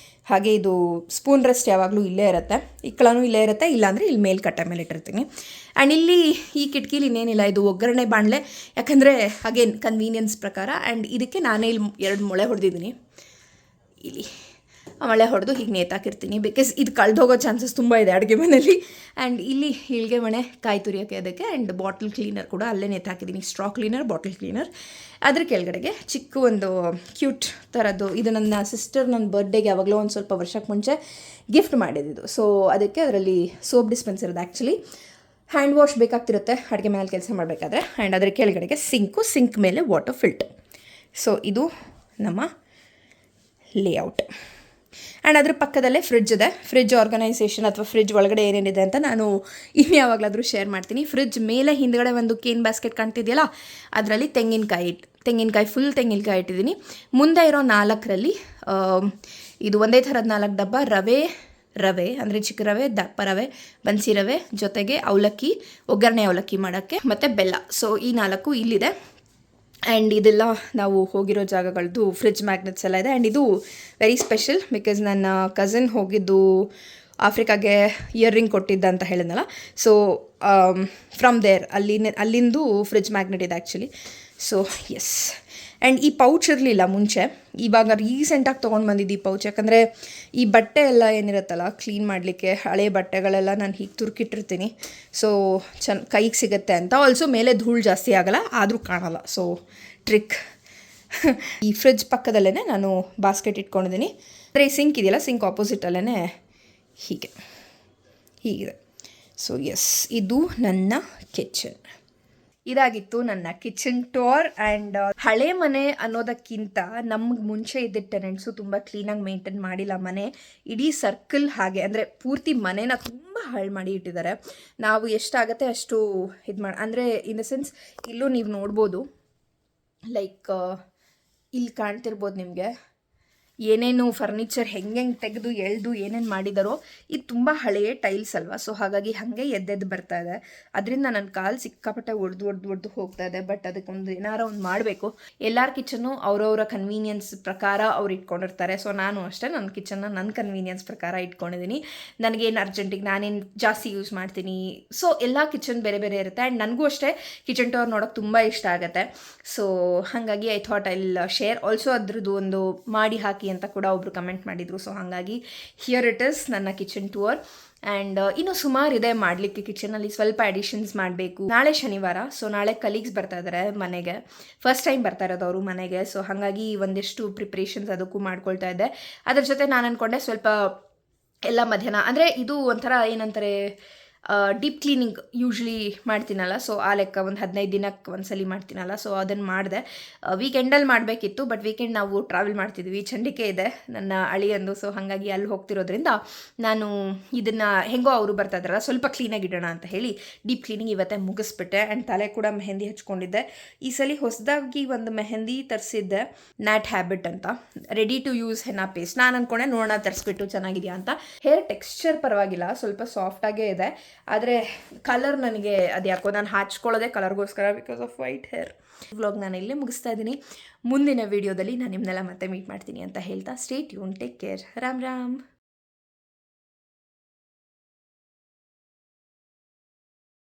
ಹಾಗೆ ಇದು ಸ್ಪೂನ್ ರೆಸ್ಟ್ ಯಾವಾಗಲೂ ಇಲ್ಲೇ ಇರುತ್ತೆ, ಇಕ್ಕಳನೂ ಇಲ್ಲೇ ಇರುತ್ತೆ, ಇಲ್ಲಾಂದರೆ ಇಲ್ಲಿ ಮೇಲ್ಕಟ್ಟೆ ಮೇಲೆ ಇಟ್ಟಿರ್ತೀನಿ. ಆ್ಯಂಡ್ ಇಲ್ಲಿ ಈ ಕಿಟಕಿಲಿ ಇನ್ನೇನಿಲ್ಲ, ಇದು ಒಗ್ಗರಣೆ ಬಾಣಲೆ, ಯಾಕಂದರೆ ಅಗೇನ್ ಕನ್ವೀನಿಯನ್ಸ್ ಪ್ರಕಾರ. ಆ್ಯಂಡ್ ಇದಕ್ಕೆ ನಾನೇ ಇಲ್ಲಿ 2 ಮೊಳೆ ಹೊಡೆದಿದ್ದೀನಿ, ಇಲ್ಲಿ ಮೊಳೆ ಹೊಡೆದು ಹೀಗೆ ನೇತಾಕಿರ್ತೀನಿ, ಬಿಕಾಸ್ ಇದು ಕಳೆದೋಗೋ ಚಾನ್ಸಸ್ ತುಂಬ ಇದೆ ಅಡುಗೆ ಮನೆಯಲ್ಲಿ. ಆ್ಯಂಡ್ ಇಲ್ಲಿ ಹೀಳಿಗೆ ಮಣೆ, ಕಾಯಿ ತುರಿಯೋಕ್ಕೆ ಅದಕ್ಕೆ. ಆ್ಯಂಡ್ ಬಾಟಲ್ ಕ್ಲೀನರ್ ಕೂಡ ಅಲ್ಲೇ ನೇತಾಕಿದ್ದೀನಿ, ಸ್ಟ್ರಾ ಕ್ಲೀನರ್, ಬಾಟಲ್ ಕ್ಲೀನರ್. ಅದ್ರ ಕೆಳಗಡೆಗೆ ಚಿಕ್ಕ ಒಂದು ಕ್ಯೂಟ್ ಥರದ್ದು, ಇದು ನನ್ನ ಸಿಸ್ಟರ್ ನನ್ನ ಬರ್ಡೇಗೆ ಯಾವಾಗಲೂ ಒಂದು ಸ್ವಲ್ಪ ವರ್ಷಕ್ಕೆ ಮುಂಚೆ ಗಿಫ್ಟ್ ಮಾಡಿದ್ದು. ಸೊ ಅದಕ್ಕೆ ಅದರಲ್ಲಿ ಸೋಪ್ ಡಿಸ್ಪೆನ್ಸರ್ ಇದೆ. ಆ್ಯಕ್ಚುಲಿ ಹ್ಯಾಂಡ್ ವಾಶ್ ಬೇಕಾಗ್ತಿರುತ್ತೆ ಅಡುಗೆ ಮನೇಲಿ ಕೆಲಸ ಮಾಡಬೇಕಾದ್ರೆ. ಆ್ಯಂಡ್ ಅದರ ಕೆಳಗಡೆಗೆ ಸಿಂಕ್ ಮೇಲೆ ವಾಟರ್ ಫಿಲ್ಟರ್. ಸೊ ಇದು ನಮ್ಮ ಲೇಔಟ್. ಆ್ಯಂಡ್ ಅದ್ರ ಪಕ್ಕದಲ್ಲೇ ಫ್ರಿಡ್ಜ್ ಇದೆ. ಫ್ರಿಡ್ಜ್ ಆರ್ಗನೈಸೇಷನ್ ಅಥವಾ ಫ್ರಿಡ್ಜ್ ಒಳಗಡೆ ಏನೇನಿದೆ ಅಂತ ನಾನು ಇನ್ಯಾವಾಗಲಾದರೂ ಶೇರ್ ಮಾಡ್ತೀನಿ. ಫ್ರಿಡ್ಜ್ ಮೇಲೆ ಹಿಂದ್ಗಡೆ ಒಂದು ಕೇನ್ ಬ್ಯಾಸ್ಕೆಟ್ ಕಾಣ್ತಿದೆಯಲ್ಲ, ಅದರಲ್ಲಿ ತೆಂಗಿನಕಾಯಿ ಫುಲ್ ತೆಂಗಿನಕಾಯಿ ಇಟ್ಟಿದ್ದೀನಿ. ಮುಂದೆ ಇರೋ 4ರಲ್ಲಿ ಇದು ಒಂದೇ ಥರದ 4 ಡಬ್ಬ ರವೆ ಅಂದರೆ ಚಿಕ್ಕ ರವೆ, ದಪ್ಪ ರವೆ, ಬನ್ಸಿ ರವೆ, ಜೊತೆಗೆ ಅವಲಕ್ಕಿ, ಒಗ್ಗರಣೆ ಅವಲಕ್ಕಿ ಮಾಡೋಕ್ಕೆ, ಮತ್ತು ಬೆಲ್ಲ. ಸೊ ಈ 4 ಇಲ್ಲಿದೆ. ಆ್ಯಂಡ್ ಇದೆಲ್ಲ ನಾವು ಹೋಗಿರೋ ಜಾಗಗಳದ್ದು ಫ್ರಿಡ್ಜ್ ಮ್ಯಾಗ್ನೆಟ್ಸ್ ಎಲ್ಲ ಇದೆ. ಆ್ಯಂಡ್ ಇದು ವೆರಿ ಸ್ಪೆಷಲ್, ಬಿಕಾಸ್ ನನ್ನ ಕಸಿನ್ ಹೋಗಿದ್ದು ಆಫ್ರಿಕಾಗೆ ಇಯರಿಂಗ್ ಕೊಟ್ಟಿದ್ದ ಅಂತ ಹೇಳಿದ್ನಲ್ಲ, ಸೊ ಫ್ರಮ್ ದೇರ್ ಅಲ್ಲಿಂದು ಫ್ರಿಡ್ಜ್ ಮ್ಯಾಗ್ನೆಟ್ ಇದೆ ಆ್ಯಕ್ಚುಲಿ. So yes. ಆ್ಯಂಡ್ ಈ ಪೌಚ್ ಇರಲಿಲ್ಲ ಮುಂಚೆ, ಇವಾಗ ರೀಸೆಂಟಾಗಿ ತೊಗೊಂಡು ಬಂದಿದ್ದು ಈ ಪೌಚ್. ಯಾಕಂದರೆ ಈ ಬಟ್ಟೆ ಎಲ್ಲ ಏನಿರುತ್ತಲ್ಲ ಕ್ಲೀನ್ ಮಾಡಲಿಕ್ಕೆ, ಹಳೆ ಬಟ್ಟೆಗಳೆಲ್ಲ ನಾನು ಹೀಗೆ ತುರುಕಿಟ್ಟಿರ್ತೀನಿ, ಸೊ ಕೈಗೆ ಸಿಗುತ್ತೆ ಅಂತ. ಆಲ್ಸೋ ಮೇಲೆ ಧೂಳು ಜಾಸ್ತಿ ಆಗಲ್ಲ, ಆದರೂ ಕಾಣಲ್ಲ, ಸೊ ಟ್ರಿಕ್. ಈ ಫ್ರಿಡ್ಜ್ ಪಕ್ಕದಲ್ಲೇ ನಾನು ಬಾಸ್ಕೆಟ್ ಇಟ್ಕೊಂಡಿದ್ದೀನಿ. ಅಂದರೆ ಈ ಸಿಂಕ್ ಇದೆಯಲ್ಲ, ಸಿಂಕ್ ಆಪೋಸಿಟಲ್ಲೇ ಹೀಗಿದೆ. ಸೊ ಎಸ್, ಇದು ನನ್ನ ಕಿಚನ್. ಇದಾಗಿತ್ತು ನನ್ನ ಕಿಚನ್ ಟೂರ್. ಆ್ಯಂಡ್ ಹಳೆ ಮನೆ ಅನ್ನೋದಕ್ಕಿಂತ ನಮ್ಗೆ ಮುಂಚೆ ಇದ್ದಿದ್ದ ಟೆನೆಂಟ್ಸು ತುಂಬ ಕ್ಲೀನಾಗಿ ಮೇಂಟೈನ್ ಮಾಡಿಲ್ಲ ಮನೆ. ಇಡೀ ಸರ್ಕಲ್ ಹಾಗೆ, ಅಂದರೆ ಪೂರ್ತಿ ಮನೇನ ತುಂಬ ಹಾಳು ಮಾಡಿ ಇಟ್ಟಿದ್ದಾರೆ. ನಾವು ಎಷ್ಟಾಗತ್ತೆ ಅಷ್ಟು ಇದು ಮಾಡಿ, ಅಂದರೆ ಇನ್ ದ ಸೆನ್ಸ್ ಇಲ್ಲೂ ನೀವು ನೋಡ್ಬೋದು, ಲೈಕ್ ಇಲ್ಲಿ ಕಾಣ್ತಿರ್ಬೋದು ನಿಮಗೆ, ಏನೇನು ಫರ್ನಿಚರ್ ಹೆಂಗೆ ತೆಗೆದು ಎಳೆದು ಏನೇನು ಮಾಡಿದಾರೋ ಇದು ತುಂಬ ಹಳೆಯ ಟೈಲ್ಸ್ ಅಲ್ವಾ, ಸೊ ಹಾಗಾಗಿ ಹಾಗೆ ಎದ್ದೆದ್ದು ಬರ್ತಾ ಇದೆ. ಅದರಿಂದ ನನ್ನ ಕಾಲು ಸಿಕ್ಕಾಪಟ್ಟೆ ಒಡ್ದು ಹೋಗ್ತಾ ಇದೆ. ಬಟ್ ಅದಕ್ಕೊಂದು ಏನಾರ ಒಂದು ಮಾಡಬೇಕು. ಎಲ್ಲರ ಕಿಚನ್ನು ಅವರವರ ಕನ್ವೀನಿಯನ್ಸ್ ಪ್ರಕಾರ ಅವ್ರು ಇಟ್ಕೊಂಡಿರ್ತಾರೆ. ಸೊ ನಾನು ಅಷ್ಟೇ ನನ್ನ ಕಿಚನ್ನ ನನ್ನ ಕನ್ವೀನಿಯನ್ಸ್ ಪ್ರಕಾರ ಇಟ್ಕೊಂಡಿದ್ದೀನಿ. ನನಗೇನು ಅರ್ಜೆಂಟಿಗೆ ನಾನೇನು ಜಾಸ್ತಿ ಯೂಸ್ ಮಾಡ್ತೀನಿ, ಸೊ ಎಲ್ಲ ಕಿಚನ್ ಬೇರೆ ಬೇರೆ ಇರುತ್ತೆ. ಆ್ಯಂಡ್ ನನಗೂ ಅಷ್ಟೇ ಕಿಚನ್ ಟೂರ್ ನೋಡೋಕೆ ತುಂಬ ಇಷ್ಟ ಆಗುತ್ತೆ. ಸೊ ಹಾಗಾಗಿ I thought I will share also. ಅದ್ರದ್ದು ಒಂದು ಮಾಡಿ ಹಾಕಿ ಅಂತ ಕೂಡ ಒಬ್ರು ಕಮೆಂಟ್ ಮಾಡಿದರು. ಸೊ ಹಾಗಾಗಿ ಹಿಯರ್ ಇಟ್ ಇಸ್ ನನ್ನ ಕಿಚನ್ ಟೂರ್. ಆ್ಯಂಡ್ ಇನ್ನೂ ಸುಮಾರು ಇದೆ ಮಾಡಲಿಕ್ಕೆ. ಕಿಚನಲ್ಲಿ ಸ್ವಲ್ಪ ಅಡಿಷನ್ಸ್ ಮಾಡಬೇಕು. ನಾಳೆ ಶನಿವಾರ, ಸೊ ನಾಳೆ ಕಲೀಗ್ಸ್ ಬರ್ತಾ ಇದ್ದಾರೆ ಮನೆಗೆ. ಫಸ್ಟ್ ಟೈಮ್ ಬರ್ತಾ ಇರೋದು ಅವರು ಮನೆಗೆ. ಸೊ ಹಾಗಾಗಿ ಒಂದಿಷ್ಟು ಪ್ರಿಪ್ರೇಷನ್ಸ್ ಅದಕ್ಕೂ ಮಾಡ್ಕೊಳ್ತಾ ಇದ್ದೆ. ಅದ್ರ ಜೊತೆ ನಾನು ಅಂದ್ಕೊಂಡೆ ಸ್ವಲ್ಪ ಎಲ್ಲ ಮಧ್ಯಾಹ್ನ ಅಂದರೆ ಇದು ಒಂಥರ ಏನಂತಾರೆ ಡೀಪ್ ಕ್ಲೀನಿಂಗ್ ಯೂಶ್ವಲಿ ಮಾಡ್ತೀನಲ್ಲ, ಸೊ ಆ ಲೆಕ್ಕ ಒಂದು 15 ದಿನಕ್ಕೆ ಒಂದ್ಸಲಿ ಮಾಡ್ತೀನಲ್ಲ, ಸೊ ಅದನ್ನು ಮಾಡಿದೆ. ವೀಕೆಂಡಲ್ಲಿ ಮಾಡಬೇಕಿತ್ತು, ಬಟ್ ವೀಕೆಂಡ್ ನಾವು ಟ್ರಾವೆಲ್ ಮಾಡ್ತಿದ್ವಿ. ಚಂಡಿಕೆ ಇದೆ ನನ್ನ ಅಳಿಯಂದು, ಸೊ ಹಾಗಾಗಿ ಅಲ್ಲಿ ಹೋಗ್ತಿರೋದ್ರಿಂದ ನಾನು ಇದನ್ನು ಹೆಂಗೋ ಅವರು ಬರ್ತಾ ಇದ್ದಾರಲ್ಲ ಸ್ವಲ್ಪ ಕ್ಲೀನಾಗಿ ಇಡೋಣ ಅಂತ ಹೇಳಿ ಡೀಪ್ ಕ್ಲೀನಿಂಗ್ ಇವತ್ತೇ ಮುಗಿಸ್ಬಿಟ್ಟೆ. ಆ್ಯಂಡ್ ತಲೆ ಕೂಡ ಮೆಹಂದಿ ಹಚ್ಕೊಂಡಿದ್ದೆ. ಈ ಸಲ ಹೊಸದಾಗಿ ಒಂದು ಮೆಹಂದಿ ತರಿಸಿದ್ದೆ, ನ್ಯಾಟ್ ಹ್ಯಾಬಿಟ್ ಅಂತ, ready to use henna paste. ನಾನು ಅಂದ್ಕೊಂಡೆ ನೋಡೋಣ ತರಿಸ್ಬಿಟ್ಟು ಚೆನ್ನಾಗಿದೆಯಾ ಅಂತ. ಹೇರ್ ಟೆಕ್ಸ್ಚರ್ ಪರವಾಗಿಲ್ಲ, ಸ್ವಲ್ಪ ಸಾಫ್ಟಾಗೇ ಇದೆ. ಆದರೆ ಕಲರ್ ನನಗೆ ಅದು ಯಾಕೋ ನಾನು ಹಚ್ಕೊಳ್ಳೋದೇ ಕಲರ್ಗೋಸ್ಕರ, because of white hair. Vlog ನಾನು ಇಲ್ಲೇ ಮುಗಿಸ್ತಾ ಇದ್ದೀನಿ. ಮುಂದಿನ ವೀಡಿಯೋದಲ್ಲಿ ನಾನು ನಿಮ್ಮನ್ನೆಲ್ಲ ಮತ್ತೆ ಮೀಟ್ ಮಾಡ್ತೀನಿ ಅಂತ ಹೇಳ್ತಾ stay tune, take care, Ram Ram.